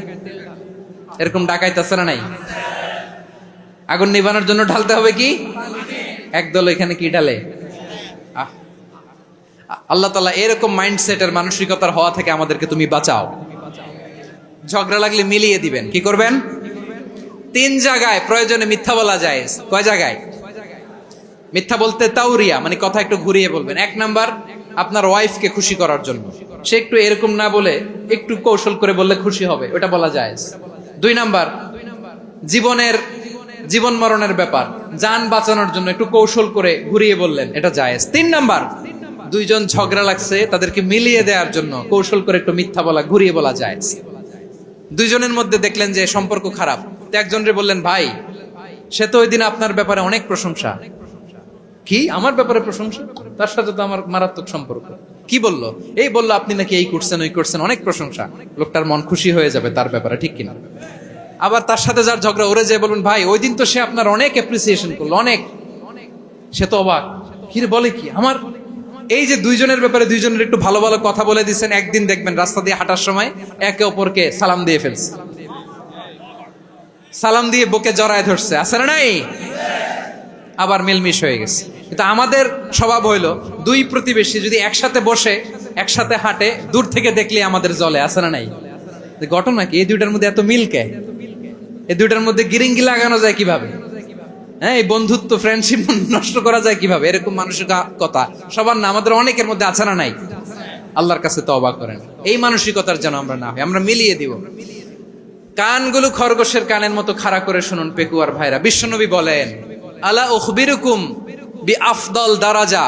এরকম ডাকাইতে আছে না নাই? আগুন নিভানোর জন্য ঢালতে হবে কি? একদল এখানে কি ঢালে? আল্লাহ তাআলা এরকম মাইন্ডসেটের, মানসিকতার হওয়া থেকে আমাদেরকে তুমি বাঁচাও। ঝগড়া লাগলে মিলিয়ে দিবেন। কি করবেন? 3 জায়গায় প্রয়োজনে মিথ্যা বলা যায়। কয় জায়গায় মিথ্যা বলতে? তাওরিয়া, মানে কথা একটু ঘুরিয়ে বলবেন। 1 নাম্বার, আপনার ওয়াইফকে খুশি করার জন্য, সে একটু এরকম না বলে একটু কৌশল করে বললে খুশি হবে, ওটা বলা যায়। 2 নাম্বার, জীবন মরণের ব্যাপার, জান বাঁচানোর জন্য একটু কৌশল করে ঘুরিয়ে বললেন, এটা জায়েজ। 3 নাম্বার, 2 জন ঝগড়া লাগছে, তাদেরকে মিলিয়ে দেওয়ার জন্য কৌশল করে একটু মিথ্যা বলা, ঘুরিয়ে বলা জায়েজ। 2 জনের মধ্যে দেখলেন যে সম্পর্ক খারাপ, তো একজনরে বললেন, ভাই সে তো ওই দিন আপনার ব্যাপারে অনেক প্রশংসা। কি আমার ব্যাপারে প্রশংসা? তার সাথে তো আমার মারাত্মক সম্পর্ক। কি বললো? এই বললো আপনি নাকি এই করছেন, ওই করছেন, অনেক প্রশংসা। লোকটার মন খুশি হয়ে যাবে তার ব্যাপারে, ঠিক কিনা? আবার তার সাথে যার ঝগড়া, ওরে যে বলবেন, ভাই ওই দিন তো সে আপনার অনেক অ্যাপ্রিসিয়েশন করলো, অনেক। সে তো অবাক, কি রে বলে কি? আমার এই যে 2 জনের ব্যাপারে 2 জনের একটু ভালো ভালো কথা বলে দিচ্ছেন, একদিন দেখবেন রাস্তা দিয়ে হাঁটার সময় একে অপরকে সালাম দিয়ে ফেলছে, সালাম দিয়ে বুকে জড়ায় ধরছে, আছে না নাই? আবার মিলমিশ হয়ে গেছে। কিন্তু আমাদের স্বভাব হইলো, 2 প্রতিবেশী যদি একসাথে বসে একসাথে হাঁটে, দূর থেকে দেখলে আমাদের জলে, আছে না নাই? ঘটনা কি? এই 2টার মধ্যে এত মিল কে? এই 2টার মধ্যে গিরিঙ্গি লাগানো যায় কিভাবে? হ্যাঁ, এই বন্ধুত্ব, ফ্রেন্ডশিপ নষ্ট করা যায় কিভাবে? এরকম মানসিকতা সবার না, আমাদের অনেকের মধ্যে আছে না নাই? আল্লাহর কাছে তওবা করেন, এই মানসিকতার যেন আমরা না হই, আমরা মিলিয়ে দিব। কানগুলো খরগোশের কানের মতো খাড়া করে শুনুন পেকুয়ার ভাইরা। বিশ্বনবী বলেন, আলা উখবিরুকুম বিআফদাল দারাজা,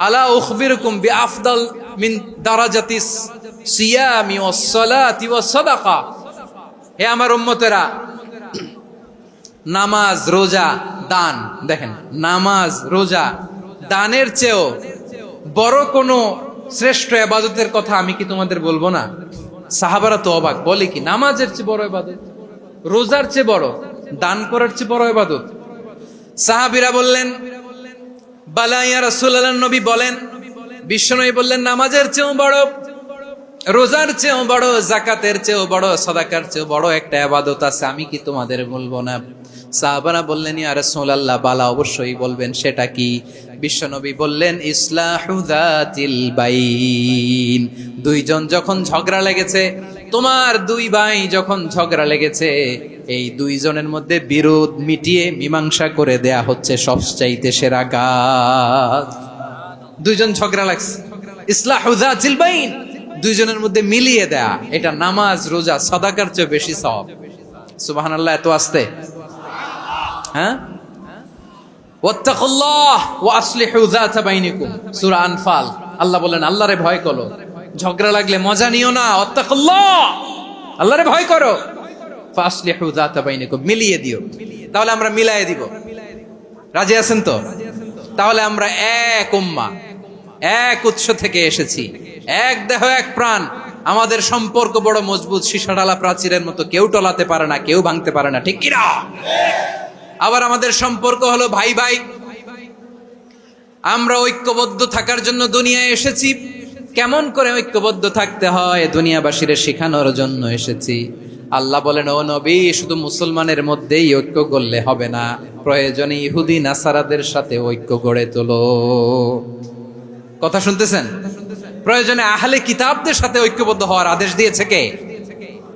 আলা উখবিরুকুম বিআফদাল মিন দারাজাতিস সিয়ামি ওয়াস সালাতি ওয়াস সাদাকা। হে আমার উম্মতেরা, নামাজ, রোজা, দান, দেখেন নামাজ, রোজা, দানের চেয়েও বড় কোনো শ্রেষ্ঠ ইবাদতের কথা আমি কি তোমাদের বলবো না? সাহাবারা তো অবাক, বলে কি নামাজের চেয়ে বড় ইবাদত, রোজার চেয়ে বড়, দান করার চেয়ে বড় ইবাদত? সাহাবীরা বললেন, বালা ইয়া রাসূলুল্লাহ, নবী বলেন। বিশ্বনবী বললেন, নামাজের চেয়েও বড়, রোজার চেয়েও বড়, যাকাতের চেয়েও বড়, সাদাকার চেয়েও বড় একটা ইবাদত আছে, আমি কি তোমাদের বলবো না? সাহাবারা বললেন, ইয়া রাসূলুল্লাহ, বালা, অবশ্যই বলবেন, সেটা কি? বিশ্বনবী বললেন, ইসলাহু যাতিল বাইন। দুইজন যখন ঝগড়া লেগেছে, তোমার দুই ভাই যখন ঝগড়া লেগেছে, এই দুইজনের মধ্যে বিরোধ মিটিয়ে মীমাংসা করে দেয়া হচ্ছে সবচাইতে সেরা কাজ। দুইজন ঝগড়া লাগছে, ইসলাহু যাতিল বাইন, দুইজনের মধ্যে মিলিয়ে দেয়া, এটা নামাজ, রোজা, সাদাকার চেয়ে বেশি সওয়াব। সুবহানাল্লাহ, এত আস্তে, হ্যাঁ? ওয়াত্তাকুল্লাহ ওয়া আসলিহু যাতা বাইনিকুম, সূরা আনফাল। আল্লাহ বলেন, আল্লাহরে ভয় করো, ঝগড়া লাগলে মজা নিও না, ওয়াত্তাকুল্লাহ, আল্লাহরে ভয় করো, ফাসলিহু যাতা বাইনিকুম, মিলিয়ে দিও। তাহলে আমরা মিলায়ে দিব, রাজি আছেন তো? তাহলে আমরা এক উম্মাহ, এক উৎস থেকে এসেছি, এক দেহ, এক প্রাণ। আমাদের সম্পর্ক বড় মজবুত, সীসাডালা প্রাচীরের মতো, কেউ টলাতে পারে না, কেউ ভাঙতে পারে না, ঠিক কিনা? আবার আমাদের সম্পর্ক হলো ভাই ভাই। আমরা ঐক্যবদ্ধ থাকার জন্য দুনিয়ায় এসেছি। কেমন করে ঐক্যবদ্ধ থাকতে হয় দুনিয়াবাসীর শেখানোর জন্য এসেছি। আল্লাহ বলেন, ও নবী, শুধু মুসলমানের মধ্যেই ঐক্য গড়লে হবে না, প্রয়োজনে ইহুদি নাসারাদের সাথে ঐক্য গড়ে তোলো। কথা শুনতেছেন? প্রয়োজনে আহলে কিতাবদের সাথে ঐক্যবদ্ধ হওয়ার আদেশ দিয়েছে কে?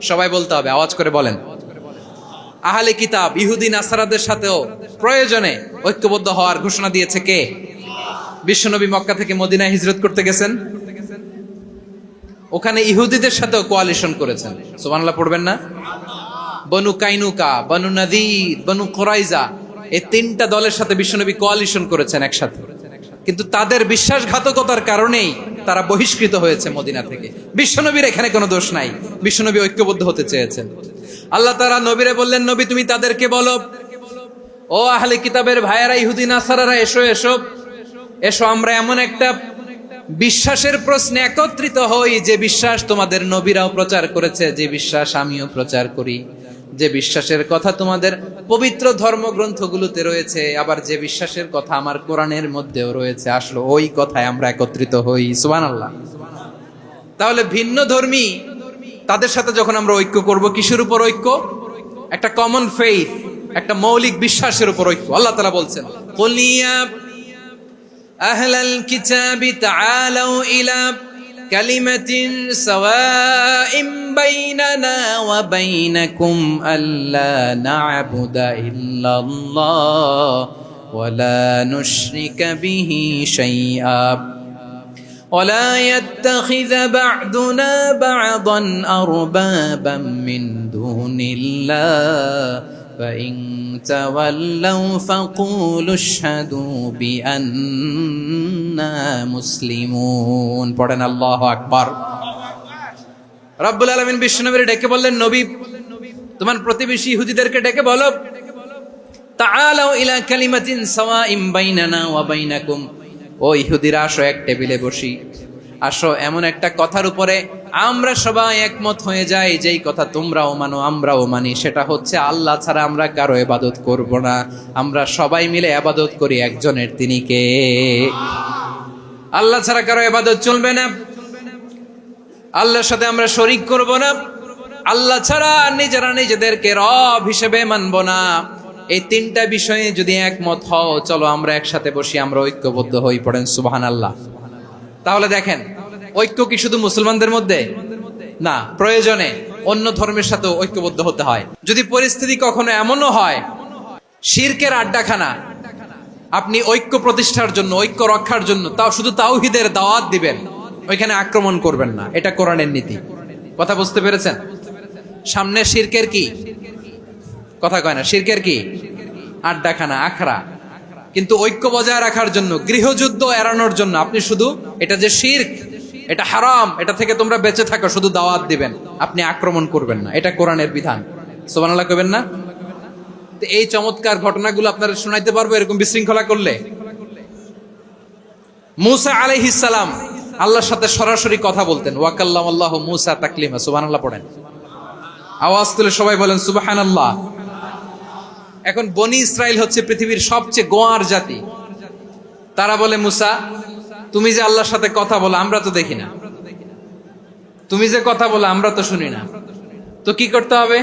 সবাই বলতে হবে, আওয়াজ করে বলেন। আহলে কিতাব, ইহুদি নাসারাদের সাথেও প্রয়োজনে ঐক্যবদ্ধ হওয়ার ঘোষণা দিয়েছে কে? বিশ্বনবী মক্কা থেকে মদিনায় হিজরত করতে গেছেন, ওখানে ইহুদিদের সাথেও কোয়ালিশন করেছেন। সুবহানাল্লাহ পড়বেন না? বনু কাইনুকা, বনু নাদির, বনু কুরাইজা, এই তিনটা দলের সাথে বিশ্বনবী কোয়ালিশন করেছেন একসাথে। কিন্তু তাদের বিশ্বাসঘাতকতার কারণেই তারা বহিষ্কৃত হয়েছে মদিনা থেকে। বিশ্বনবীর এখানে কোনো দোষ নাই, বিশ্বনবী ঐক্যবদ্ধ হতে চেয়েছেন। আল্লাহ তাআলা নবীরে বললেন, নবী, তুমি তাদেরকে বলো, ও আহলে কিতাবের ভাইয়েরা, ইহুদি নাসারারা, এসো এসো এসো, আমরা এমন একটা বিশ্বাসের প্রশ্নে একত্রিত হই, যে বিশ্বাস তোমাদের নবীরাও প্রচার করেছে, যে বিশ্বাস আমিও প্রচার করি, যে বিশ্বাসের কথা তোমাদের পবিত্র ধর্মগ্রন্থগুলোতে রয়েছে, আবার যে বিশ্বাসের কথা আমার কোরআনের মধ্যেও রয়েছে, আসলে ওই কথায় আমরা একত্রিত হই। সুবহানাল্লাহ। তাহলে ভিন্ন ধর্মী তাদের সাথে যখন আমরা ঐক্য করব, কিসের উপর ঐক্য? একটা কমন ফেইথ, একটা মৌলিক বিশ্বাসের উপর ঐক্য। আল্লাহ তাআলা বলছেন, কুল ইয়া আহলাল কিতাবি তাআলাউ ইলা কালিমাতিন সাওয়াইম বাইনানা ওয়া বাইনাকুম আল্লা না'বুদা ইল্লাল্লাহ ওয়া লা নুশরিকা বিহি শাইআ ولا يتخذ بعضنا بعضا أربابا من دون الله فإن تولوا فقولوا اشهدوا بأننا مسلمون। পড়েন আল্লাহু আকবার। রব্বুল আলামিন বিশ্বনবীর ডেকে বললেন, নবী, তোমার প্রতিবেশী ইহুদিদেরকে ডেকে বলো, তাআলাউ ইলা কালিমাতিন সাওয়াইম বাইনানা ওয়া বাইনাকুম, ও ইহুদিরা, আসো, এক টেবিলে বসি, আসো এমন একটা কথার উপরে আমরা সবাই একমত হয়ে যাই, যেই কথা তোমরাও মানো আমরাও মানি, সেটা হচ্ছে আল্লাহ ছাড়া আমরা কারো ইবাদত করব না, আমরা সবাই মিলে ইবাদত করি একজনের, তিনি কে? আল্লাহ ছাড়া কারো ইবাদত চলবে না, আল্লাহর সাথে আমরা শরীক করব না, আল্লাহ ছাড়া নিজেরা নিজেদেরকে রব হিসেবে মানব না। এই তিনটা বিষয়ে যদি একমত হও, চলো আমরা একসাথে বসি, আমরা ঐক্যবদ্ধ হই। পড়েন সুবহানাল্লাহ। তাহলে দেখেন, ঐক্য কি শুধু মুসলমানদের মধ্যে না, প্রয়োজনে অন্য ধর্মের সাথেও ঐক্যবদ্ধ হতে হয়। যদি পরিস্থিতি কখনো এমনও হয় শিরকের আড্ডাখানা, আপনি ঐক্য প্রতিষ্ঠার জন্য, ঐক্য রক্ষার জন্য তাও শুধু তাওহীদের দাওয়াত দিবেন, ওইখানে আক্রমণ করবেন না, এটা কোরআনের নীতি। কথা বুঝতে পেরেছেন? সামনে শিরকের কি কথা কয় না, শিরকের কি আড্ডাখানা, আখড়া। কিন্তু ঐক্য বজায় রাখার জন্য, গৃহযুদ্ধ এড়ানোর জন্য আপনি শুধু এটা যে শিরক, এটা হারাম, এটা থেকে তোমরা বেঁচে থাকো, শুধু দাওয়াত দিবেন, আপনি আক্রমণ করবেন না, এটা কোরআনের বিধান। সুবহানাল্লাহ কইবেন না? তো এই চমৎকার ঘটনাগুলো আপনারা শোনাইতে পারবো এরকম বিশৃঙ্খলা করলে। মূসা আলাইহিস সালাম আল্লাহর সাথে সরাসরি কথা বলতেন, ওয়া কাল্লামাল্লাহু মূসা তাকলিমা। সুবহানাল্লাহ পড়েন, আওয়াজ তুলে সবাই বলেন সুবহানাল্লাহ। এখন বনি ইসরাইল হচ্ছে পৃথিবীর সবচেয়ে গোয়ার জাতি। তারা বলে, মুসা তুমি যে আল্লাহর সাথে কথা বলো আমরা তো দেখি না, তুমি যে কথা বলো আমরা তো শুনি না, তো কি করতে হবে?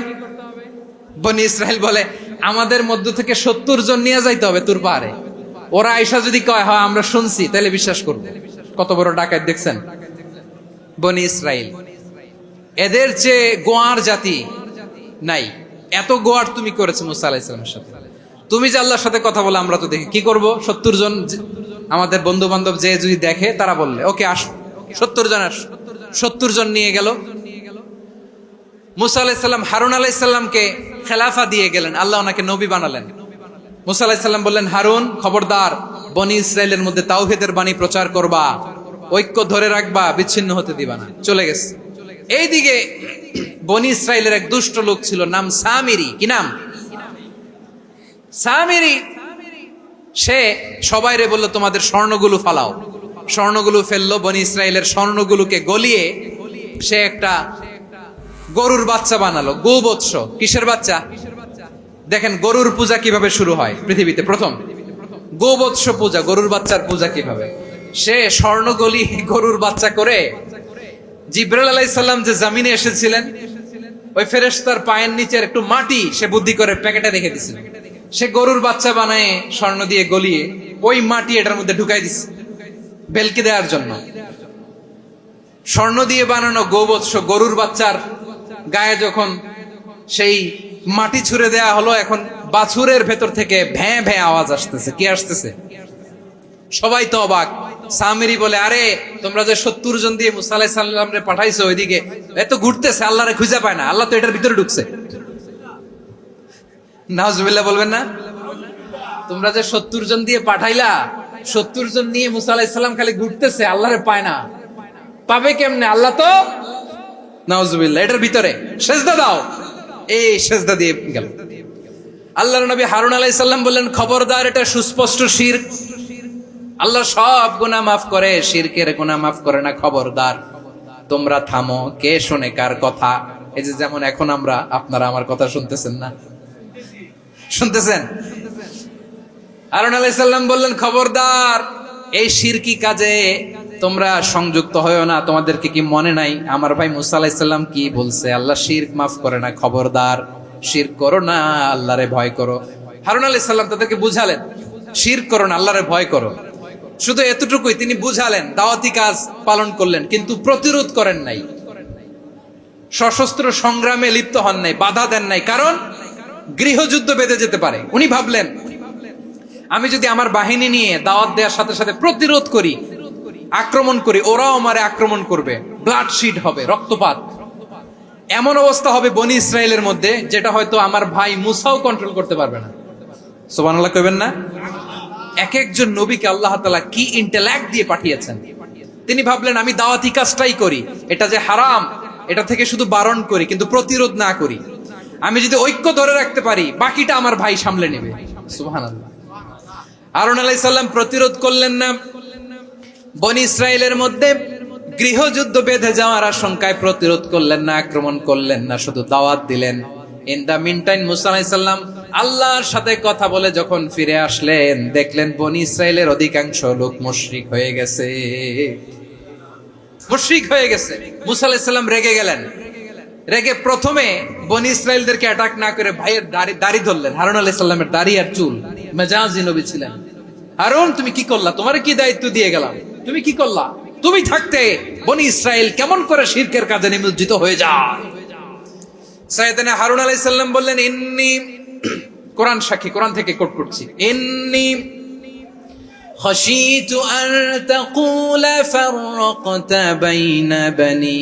বনি ইসরাইল বলে, আমাদের মধ্য থেকে 70 জন নিয়ে যাইতে হবে তোর পাহাড়ে। ওরা আয়েশা যদি কয় হয় আমরা শুনছি, তাহলে বিশ্বাস করব। কত বড় ডাকাত দেখছেন বনি ইসরাইল। এদের চেয়ে গোয়ার জাতি নাই। এত গোয়ার তুমি করেছো মুসা আলাইহিস সালামের সাথে। তুমি যে আল্লাহর সাথে কথা বলে আমরা তো দেখি, কি করব? 70 জন আমাদের বন্ধু বান্ধব যে যদি দেখে তারা বললে ওকে আসো, 70 জন আস। 70 জন নিয়ে গেল। মুসা আলাইহিস সালাম হারুন আলাইহিস সালামকে খেলাফা দিয়ে গেলেন, আল্লাহ ওনাকে নবী বানালেন। মুসা আলাইহিস সালাম বললেন, হারুন খবরদার, বনি ইসরাইলের মধ্যে তাওহীদের বাণী প্রচার করবা, ঐক্য ধরে রাখবা, বিচ্ছিন্ন হতে দিবা না। চলে গেছে। এইদিকে বনি ইসরাইলের এক দুষ্ট লোক ছিল, নাম সামিরি। কি নাম? সামিরি। সে সবাইরে বলল তোমাদের স্বর্ণগুলো ফালাও। স্বর্ণগুলো ফেললো, বনি ইসরাইলের স্বর্ণগুলোকে গলিয়ে সে একটা গরুর বাচ্চা বানালো। গোবৎস। কিসের বাচ্চা? দেখেন গরুর পূজা কিভাবে শুরু হয় পৃথিবীতে প্রথম। গোবৎস পূজা, গরুর বাচ্চার পূজা কিভাবে। সে স্বর্ণ গলি গরুর বাচ্চা করে জিবরাইল আলাইহিস সালাম যে জমিনে এসেছিলেন, ওই ফেরেশতার পায়ের নিচের একটু মাটি সে বুদ্ধি করে প্যাকেটে রেখে দিছিল। সে গরুর বাচ্চা বানায় স্বর্ণ দিয়ে গলিয়ে ওই মাটি এটার মধ্যে ঢুকাই দিছে ভেলকি দেওয়ার জন্য। স্বর্ণ দিয়ে বানানো গোবৎস গরুর বাচ্চার গায়ে যখন সেই মাটি ছুঁড়ে দেয়া হলো, এখন বাছুরের ভেতর থেকে ভ্যাঁ ভ্যাঁ আওয়াজ আসতেছে। কি আসতেছে? সবাই তো অবাক। সামিরি বলে, আরে তোমরা যে 70 জন দিয়ে মুসা আলাইহিস সালাম রে পাঠাইছো, ওইদিকে এত ঘুরতেছে, আল্লাহরে খুঁজে পায় না, আল্লাহ তো এটার ভিতরে ঢুকছে। নাউজুবিল্লাহ বলবেন না? তোমরা যে 70 জন দিয়ে পাঠাইলা, 70 জন নিয়ে মুসা আলাইহিস সালাম খালি ঘুরতেছে, আল্লাহরে পায় না। পাবে কেমনে? আল্লাহ তো নাউজুবিল্লাহ এটার ভিতরে। সেজদা দাও। এই সেজদা দিয়ে গেল। আল্লাহর নবী হারুন আলাইহিস সালাম বললেন, খবরদার, এটা সুস্পষ্ট শিরক। আল্লাহ সব গুনাহ মাফ করে, শিরকের গুনাহ মাফ করে না। খবরদার, তোমরা থামো। কে শোনে কার কথা? এই যে যেমন এখন আপনারা আমার কথা শুনতেছেন না? শুনতেছেন? হারুন আলাইহিস সালাম বললেন, খবরদার, এই শিরকি কাজে তোমরা সংযুক্ত হয়ো না। তোমাদেরকে কি মনে নাই আমার ভাই মুসা আলাইহিস সালাম কি বলছে? আল্লাহ শিরক মাফ করে না। খবরদার, শিরক করো না, আল্লাহরে ভয় করো। হারুন আলাইহিস সালাম তাদেরকে বুঝালেন, শিরক করো না, আল্লাহরে ভয় করো। শুধু এতটুকুই তিনি বুঝালেন, দাওয়াতি কাজ পালন করলেন, কিন্তু প্রতিরোধ করেন নাই, সশস্ত্র সংগ্রামে লিপ্ত হন নাই, বাধা দেন নাই। কারণ গৃহযুদ্ধ বেঁধে যেতে পারে। উনি ভাবলেন, আমি যদি আমার বাহিনী নিয়ে দাওয়াত দেওয়ার সাথে সাথে প্রতিরোধ করি, আক্রমণ করি, ওরাও আমারে আক্রমণ করবে, ব্লাডশিড হবে, রক্তপাত। এমন অবস্থা হবে বনি ইসরাইলের মধ্যে, যেটা হয়তো আমার ভাই মুসাও কন্ট্রোল করতে পারবে না। সুবহানাল্লাহ কইবেন না? এক একজন নবীকে আল্লাহ তাআলা কি ইন্টেলেক্ট দিয়ে পাঠিয়েছেন। তিনি ভাবলেন, আমি দাওয়াতি কাজটাই করি, এটা যে হারাম এটা থেকে শুধু বারণ করি, কিন্তু প্রতিরোধ না করি। আমি যদি ঐক্য ধরে রাখতে পারি, বাকিটা আমার ভাই সামলে নেবে। সুবহানাল্লাহ। হারুন আলাইহিস সালাম প্রতিরোধ করলেন না। বনি ইসরাইলের মধ্যে গৃহযুদ্ধ বেঁধে যাওয়ার আশঙ্কায় প্রতিরোধ করলেন না, আক্রমণ করলেন না, শুধু দাওয়াত দিলেন। ইন দা মিন টাইম মুসা আলাইহিস সালাম আল্লাহর সাথে কথা বলে যখন ফিরে আসলেন, দেখলেন বনি ইসরাইলের অধিকাংশ লোক মুশরিক হয়ে গেছে। মুশরিক হয়ে গেছে। মুসা আলাইহিস সালাম রেগে গেলেন। রেগে প্রথমে বনি ইসরাইলদেরকে অ্যাটাক না করে ভাইয়ের দাড়ি ধরলেন। হারুন আলাইহিস সালামের দাড়ি আর চুল। মেজাজি নবী ছিলেন। হারুন, তুমি কি করলা? তোমার কি দায়িত্ব দিয়ে গেলাম, তুমি কি করলা? তুমি থাকতে বনি ইসরাইল কেমন করে শিরকের কাজে নিমজ্জিত হয়ে যায়? সাইয়েদনা হারুন আলাইহিস সালাম বললেন, ইন্নী, কোরআন সাক্ষী, কোরআন থেকে কোট করছি, ইন্নী খাশিতু আন তাকুলা ফাররাকতা বাইনা বনি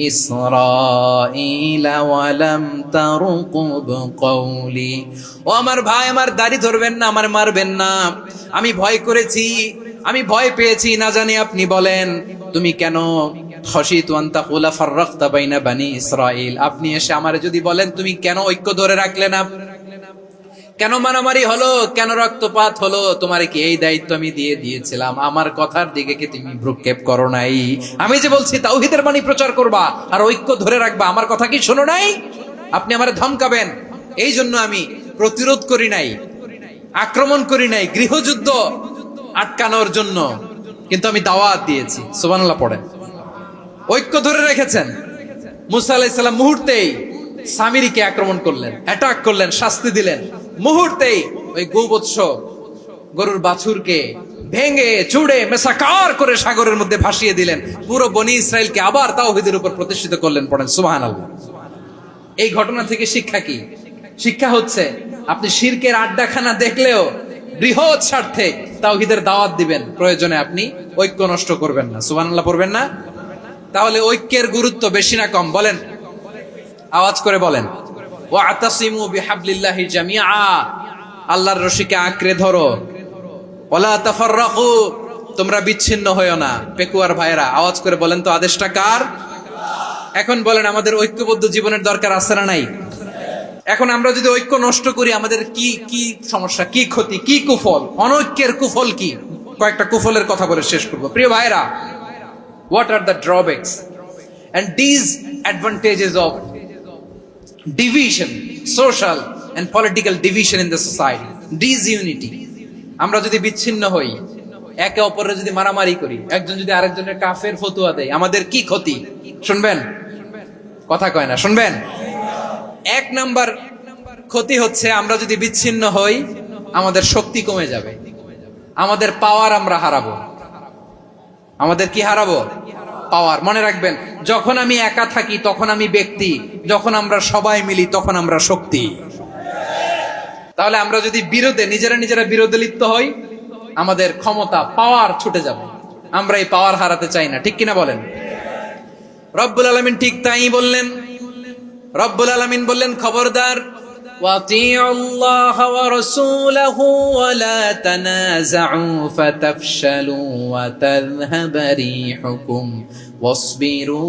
ইসরাঈলা ওয়া লাম তারকুব কওলি। ও আমার ভাই, আমার দাড়ি ধরবেন না, আমার মারবেন না। আমি ভয় করেছি, আমি ভয় পেয়েছি, না জানি আপনি বলেন তুমি কেন খাশিতু আন তাকুলা ফাররাকতা বাইনা বনি ইসরাঈল, আপনি এসে আমারে যদি বলেন তুমি কেন ঐক্য ধরে রাখলে না, কেন মারামারি হলো, কেন রক্তপাত হলো, তোমারে কি এই দায়িত্ব আমি দিয়ে দিয়েছিলাম? আমার কথার দিকে কি তুমি ভ্রুক্ষেপ করো নাই? আমি যে বলছি তাওহীদের বাণী প্রচার করবা আর ঐক্য ধরে রাখবা, আমার কথা কি শোনো নাই? আপনি আমারে ধমকাবেন, এই জন্য আমি প্রতিরোধ করি নাই, আক্রমণ করি নাই, গৃহযুদ্ধ আটকানোর জন্য, কিন্তু আমি দাওয়াত দিয়েছি। সুবহানাল্লাহ পড়েন। ঐক্য ধরে রেখেছেন। মুসা আলাইহিস সালাম মুহূর্তেই সামিরীকে আক্রমণ করলেন, অ্যাটাক করলেন, শাস্তি দিলেন। মুহূর্তেই ওই গোবৎস গরুর বাছুরকে ভেঙে চুড়ে মেসাকার করে সাগরের মধ্যে ভাসিয়ে দিলেন। পুরো বনি ইসরায়েলকে আবার তাওহীদের উপর প্রতিষ্ঠিত করলেন। পড়েন সুবহানাল্লাহ। এই ঘটনা থেকে শিক্ষা কি? শিক্ষা হচ্ছে আপনি শিরকের আড্ডাখানা দেখলেও বৃহৎ স্বার্থে তাওহীদের দাওয়াত দিবেন, প্রয়োজনে আপনি ঐক্য নষ্ট করবেন না। সুবহানাল্লাহ পড়বেন না? তাহলে ঐক্যের গুরুত্ব বেশি না কম? বলেন, আওয়াজ করে বলেন। ওয়াতাসিমু বিহাবলিল্লাহি জামিআ, আল্লাহর রশিকে আঁকড়ে ধরো। ওয়ালা তাফাররাকু, তোমরা বিচ্ছিন্ন হয়ো না। পেকুয়ার ভাইরা আওয়াজ করে বলেন তো, আদেশটা কার? এখন বলেন, আমাদের ঐক্যবদ্ধ জীবনের দরকার আছে না নাই? এখন আমরা যদি ঐক্য নষ্ট করি, আমাদের কি কি সমস্যা, কি ক্ষতি, কি কুফল? অনৈক্যের কুফল কি? কয়েকটা কুফলের কথা বলে শেষ করব। প্রিয় ভাইরা, what are the drawbacks and disadvantages of division, social and political division in the society, disunity? আমরা যদি বিচ্ছিন্ন হই, একে অপরের যদি মারামারি করি, একজন যদি আরেকজনের কাফের ফতোয়া দেয়, আমাদের কি ক্ষতি? শুনবেন? কথা কয় না, শুনবেন? এক নাম্বার ক্ষতি হচ্ছে, আমরা যদি বিচ্ছিন্ন হই, আমাদের শক্তি কমে যাবে, আমাদের পাওয়ার আমরা হারাবো। আমাদের কি হারাবো? পাওয়ার। মনে রাখবেন, যখন আমি একা থাকি তখন আমি ব্যক্তি, যখন আমরা সবাই মিলি তখন আমরা শক্তি। তাহলে আমরা যদি নিজেরা বিরোধে লিপ্ত হই, আমাদের ক্ষমতা, পাওয়ার ছুটে যাবে। আমরা এই পাওয়ার হারাতে চাই না, ঠিক কিনা বলেন? রব্বুল আলামিন ঠিক তাই বললেন। রব্বুল আলামিন বললেন, খবরদার, ওয়াতিউল্লাহ ওয়া রাসূলাহু ওয়া লা তানাযাউ ফাতাফশালু ওয়া তাযহাবা রিহুকুম ওয়াসবিরু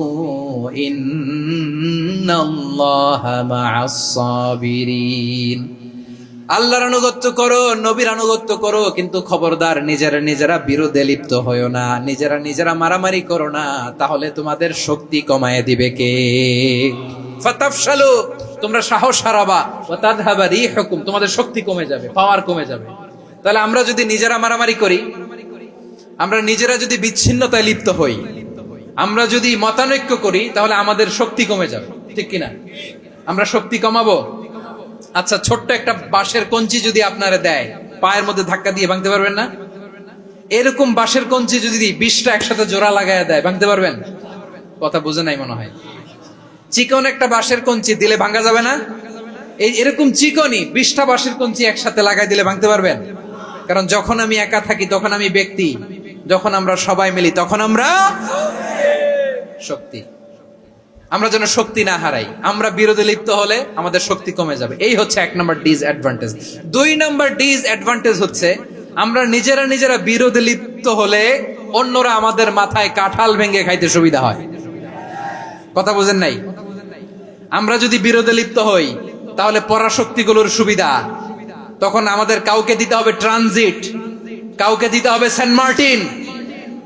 ইন্নাল্লাহা মা'আস সাবিরিন। আল্লাহর আনুগত্য করো, নবীর আনুগত্য করো, কিন্তু খবরদার নিজেরা বিরোধে লিপ্ত হয়ো না, নিজেরা মারামারি করো না, তাহলে তোমাদের শক্তি কমায় দিবে কে? ফাতাফশালু, তোমরা সাহস হারাবা, ওয়া তাযহাবা রিহুকুম, তোমাদের শক্তি কমে যাবে, পাওয়ার কমে যাবে। তাহলে আমরা যদি নিজেরা মারামারি করি, আমরা নিজেরা যদি বিচ্ছিন্নতায় লিপ্ত হই, আমরা যদি মতানৈক্য করি, তাহলে আমাদের শক্তি কমে যাবে, ঠিক কিনা? আমরা শক্তি কমাবো। আচ্ছা, ছোট্ট একটা বাঁশের কঞ্চি যদি আপনারা দেয়, পায়ের মধ্যে ধাক্কা দিয়ে ভাঙতে পারবেন না? এরকম বাঁশের কঞ্চি যদি 20টা একসাথে জোড়া লাগায় দেয়, ভাঙতে পারবেন? কথা বুঝে নাই মনে হয়। চিকন একটা বাঁশের কঞ্চি দিলে ভাঙা যাবে না? এরকম চিকনই 20টা বাঁশের কঞ্চি একসাথে লাগাই দিলে ভাঙতে পারবেন? কারণ যখন আমি একা থাকি তখন আমি ব্যক্তি, যখন আমরা সবাই মিলি তখন আমরা শক্তি। আমরা যেন শক্তি না হারাই। আমরা বিরোধে লিপ্ত হলে আমাদের শক্তি কমে যাবে। এই হচ্ছে 1 নম্বর ডিসঅ্যাডভান্টেজ। 2 নম্বর ডিসঅ্যাডভান্টেজ হচ্ছে, আমরা নিজেরা বিরোধে লিপ্ত হলে অন্যরা আমাদের মাথায় কাঁঠাল ভেঙে খাইতে সুবিধা হয়। কথা বুঝেন নাই? আমরা যদি বিরোধে লিপ্ত হই, তাহলে পরাশক্তিগুলোর সুবিধা, তখন আমাদের কাউকে দিতে হবে ট্রানজিট, কাউকে দিতে হবে সেন্ট মার্টিন,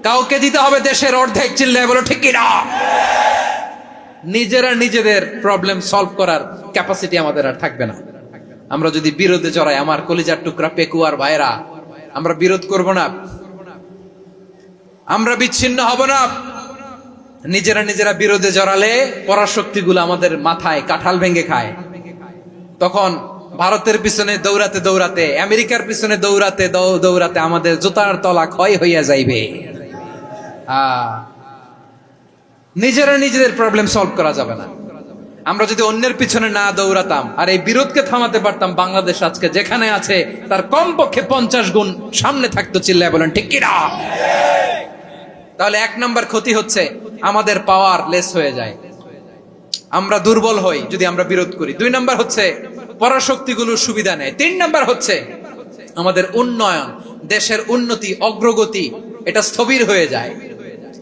কাউকে দিতে হবে দেশের অর্ধেক। চিল্লায় বলো ঠিক কিনা? নিজেদের প্রবলেম সলভ করার ক্যাপাসিটি আমাদের আর থাকবে না। আমরা যদি বিরোধে জড়াই, আমার কলিজার টুকরা পেকুয়ার ভাইরা, আমরা বিরোধ করব না, আমরা বিচ্ছিন্ন হব না। নিজেরা বিরোধে জড়ালে পরাশক্তিগুলো আমাদের মাথায় কাঁঠাল ভেঙে খায়। তখন ভারতের পিছনে দৌড়াতে, আমেরিকার পিছনে দৌড়াতে আমাদের জুতার তলা ক্ষয় হইয়া যাইবে। নিজেদের প্রবলেম সলভ করা যাবে না। আমরা যদি অন্যের পিছনে না দৌড়াতাম আর এই বিরোধকে থামাতে পারতাম, বাংলাদেশ আজকে যেখানে আছে তার কমপক্ষে 50 গুণ সামনে থাকতো। চিল্লায় বলেন ঠিক কিনা? তাহলে 1 নম্বর ক্ষতি হচ্ছে, আমাদের পাওয়ার লেস হয়ে যায়, আমরা দুর্বল হই যদি আমরা বিরোধ করি। 2 নম্বর হচ্ছে, পরাশক্তিগুলোর সুবিধা নেয়। 3 নম্বর হচ্ছে, আমাদের উন্নয়ন, দেশের উন্নতি, অগ্রগতি, এটা স্থবির হয়ে যায়,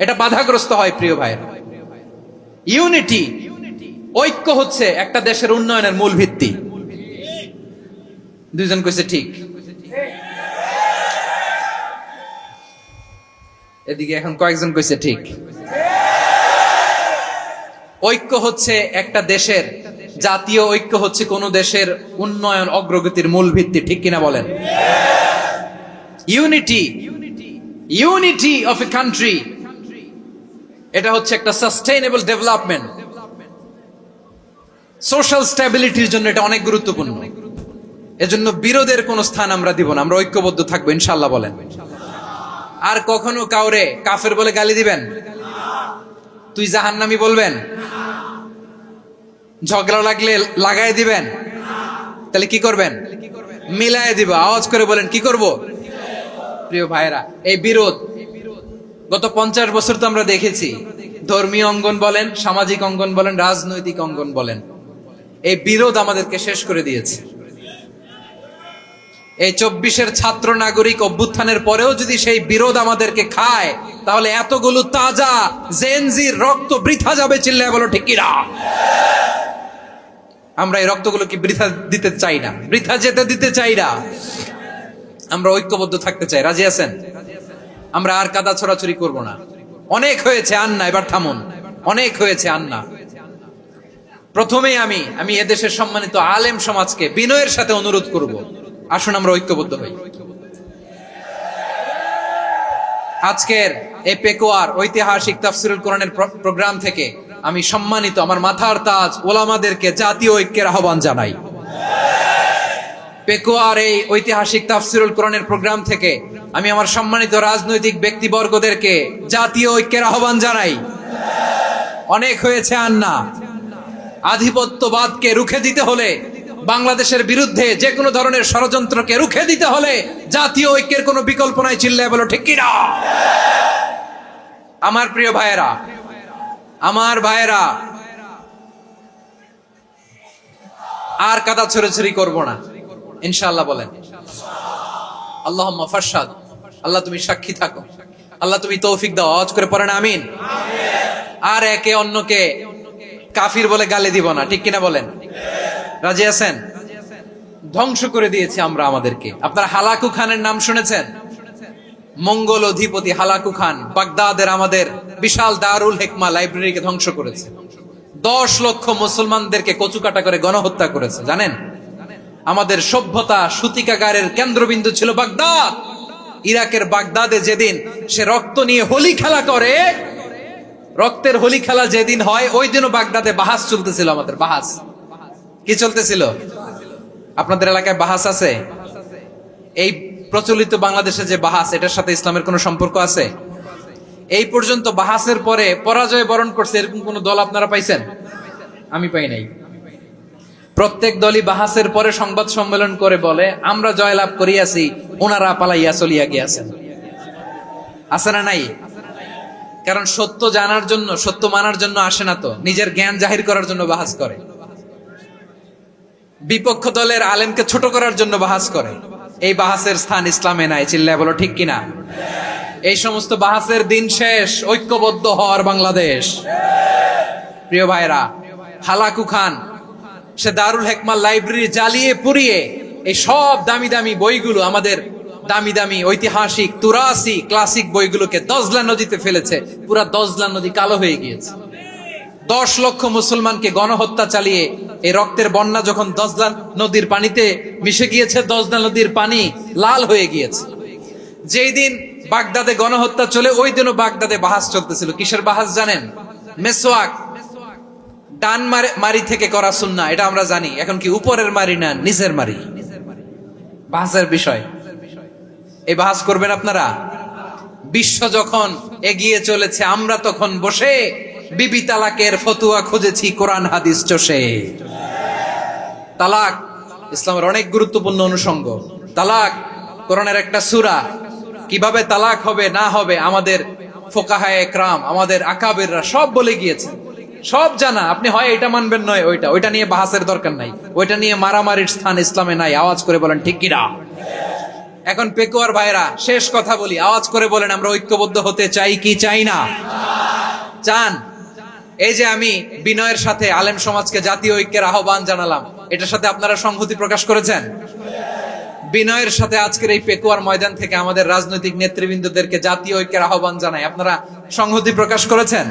এটা বাধাগ্রস্ত হয়। প্রিয় ভাইরা, ইউনিটি, ঐক্য হচ্ছে একটা দেশের উন্নয়নের মূল ভিত্তি। 2 জন কইছে ঠিক। এদিকে এখন কয়েকজন কইছে ঠিক। ঐক্য হচ্ছে একটা দেশের জাতীয় ঐক্য হচ্ছে কোন দেশের উন্নয়ন অগ্রগতির মূল ভিত্তি, ঠিক কিনা বলেন? ইউনিটি অফ এ কান্ট্রি, এটা হচ্ছে একটা সাস্টেইনেবল ডেভেলপমেন্ট, সোশ্যাল স্ট্যাবিলিটির জন্য এটা অনেক গুরুত্বপূর্ণ। এজন্য বিরোধের কোন স্থান আমরা দিব না, আমরা ঐক্যবদ্ধ থাকবো ইনশাআল্লাহ বলেন। আর কখনো কাউরে কাফের বলে গালি দিবেন? তুই জাহান্নামী বলবেন? ঝগড়া লাগলে লাগাই দিবেন? তাহলে কি করবেন? মিলায় দিব। আওয়াজ করে বলেন কি করব? প্রিয় ভাইরা, এই বিরোধ গত 50 বছর তো আমরা দেখেছি। ধর্মীয় অঙ্গন বলেন, সামাজিক অঙ্গন বলেন, রাজনৈতিক অঙ্গন বলেন, এই বিরোধ আমাদেরকে শেষ করে দিয়েছে। এই 24-এর ছাত্র নাগরিক অভ্যুত্থানের পরেও যদি সেই বিরোধ আমাদেরকে খায়, তাহলে এতগুলো তাজা জেনজির রক্ত বৃথা যাবে। চিল্লায় বলো ঠিক কিনা? আমরা এই রক্তগুলো কি বৃথা দিতে চাই না, বৃথা যেতে দিতে চাই না। আমরা ঐক্যবদ্ধ থাকতে চাই। রাজি আছেন? আমরা আর কাদা ছড়াছড়ি করব না। অনেক হয়েছে আন্না, এবার থামুন। অনেক হয়েছে আন্না। প্রথমেই আমি এদেশের সম্মানিত আলেম সমাজকে বিনয়ের সাথে অনুরোধ করব, আসুন আমরা ঐক্যবদ্ধ হই। আজকের এই পেকুয়ার ঐতিহাসিক তাফসিরুল কোরআনের প্রোগ্রাম থেকে আমি সম্মানিত আমার মাথার তাজ ওলামাদেরকে জাতীয় ঐক্যের আহ্বান জানাই। পেকুয়ার এই ঐতিহাসিক তাফসিরুল কোরআনের প্রোগ্রাম থেকে আমি আমার সম্মানিত রাজনৈতিক ব্যক্তিবর্গদেরকে জাতীয় ঐক্যের আহ্বান জানাই। অনেক হয়েছে আন্না। আধিপত্যবাদকে রুখে দিতে হলে, বাংলাদেশের বিরুদ্ধে যে কোনো ধরনের ষড়যন্ত্রকে রুখে দিতে হলে জাতীয় ঐক্যের কোনো বিকল্প নাই। চিল্লায় বলো ঠিক কিনা? আমার প্রিয় ভাইয়েরা, আমার ভাইয়েরা, আর কাদা ছড়াছড়ি করব না ইনশাআল্লাহ বলেন। আল্লাহুম্মা ফারশাদ। আল্লাহ তুমি সাক্ষী থাকো, আল্লাহ তুমি তৌফিক দাও। আওয়াজ করে পড়েন আমিন। আর একে অন্যকে কাফির বলে গালি দিব না, ঠিক কিনা বলেন? রাজি আছেন? ধ্বংস করে দিয়েছি আমরা আমাদেরকে। আপনারা হালাকু খানের নাম শুনেছেন? মঙ্গল অধিপতি হালাকু খান বাগদাদের আমাদের বিশাল দারুল হিকমা লাইব্রেরিকে ধ্বংস করেছে। 10 লক্ষ মুসলমানদেরকে কচুকাটা করে গণহত্যা করেছে। জানেন? আমাদের সভ্যতা সূতিকাগারের কেন্দ্রবিন্দু ছিল বাগদাদ। ইরাকের বাগদাদে যেদিন সে রক্ত নিয়ে হোলি খেলা করে, রক্তের হোলি খেলা যেদিন হয়, ওই দিনও বাগদাদে বাহাস চলতেছিল। আমাদের বাহাস কি চলতেছিল? আপনাদের এলাকায় বাহাস আছে? এই প্রচলিত বাংলাদেশে যে বাহাস, এটার সাথে ইসলামের কোনো সম্পর্ক আছে? এই পর্যন্ত বাহাসের পরে পরাজয় বরণ করছে এরকম কোন দল আপনারা পাইছেন? আমি পাই নাই। প্রত্যেক দলই বাহাসের পরে সংবাদ সম্মেলন করে বলে আমরা জয়লাভ করিয়াছি, ওনারা পালাইয়া চলিয়া গিয়াছেন। আছে না নাই? কারণ সত্য জানার জন্য, সত্য মানার জন্য আসে না তো, নিজের জ্ঞান জাহির করার জন্য বাহাস করে। বিপক্ষ দলের আলেমকে ছোট করার জন্য বাহাস করে। এই বাহাসের স্থান ইসলামে নাই। চিল্লায় বলো ঠিক কিনা? এই সমস্ত বাহাসের দিন শেষ। ঐক্যবদ্ধ হওয়ার বাংলাদেশ। প্রিয় ভাইরা, হালাকু খান সে দারুল হিকমা লাইব্রেরি জ্বালিয়ে পুড়িয়ে এই সব দামি দামি বইগুলো, আমাদের দামি দামি ঐতিহাসিক তুরাসি ক্লাসিক বইগুলোকে দজলা নদীতে ফেলেছে। পুরা দজলা নদী কালো হয়ে গিয়েছে। 10 লক্ষ মুসলমানকে গণহত্যা চালিয়ে এই রক্তের বন্যা যখন দজলা নদীর পানিতে মিশে গিয়েছে, দজলা নদীর পানি লাল হয়ে গিয়েছে। যেই দিন বাগদাদে গণহত্যা চলে, ওই দিনও বাগদাদে বাহাস চলতেছিল। কিসের বাহাস জানেন? মেসওয়াক, ডান মারি থেকে করা সুন্নাহ, এটা আমরা জানি। এখন কি উপরের মারি না নিচের মারি? বাহাসের বিষয়। এই বাহাস করবেন আপনারা? বিশ্ব যখন এগিয়ে চলেছে, আমরা তখন বসে বিবি তালাকের ফতুয়া খুঁজেছি কোরআন হাদিস চষে। তালাক ইসলামের অনেক গুরুত্বপূর্ণ অনুষঙ্গ। তালাক কোরআনের একটা সূরা। কিভাবে তালাক হবে না হবে আমাদের ফোকাহায়ে একরাম, আমাদের আকাবেররা সব বলে গিয়েছে, সব জানা। আপনি হয় এটা মানবেন, নয় ওইটা নিয়ে বাহাসের দরকার নাই। ওইটা নিয়ে মারামারির স্থান ইসলামে নাই। আওয়াজ করে বলেন ঠিক কিনা? এখন পেকুয়ার ভাইরা, শেষ কথা বলি, আওয়াজ করে বলেন আমরা ঐক্যবদ্ধ হতে চাই কি চাই না? চান? এই যে আমি বিনয়ের সাথে আলেম সমাজকে জাতীয় ঐক্যের আহ্বান জানালাম, এটার সাথে আপনারা সংহতি প্রকাশ করেছেন? বিনয়ের সাথে আজকের এই পেকুয়ার ময়দান থেকে আমাদের রাজনৈতিক নেতৃবৃন্দদেরকে জাতীয় ঐক্যের আহ্বান জানাই, আপনারা সংহতি প্রকাশ করেছেন?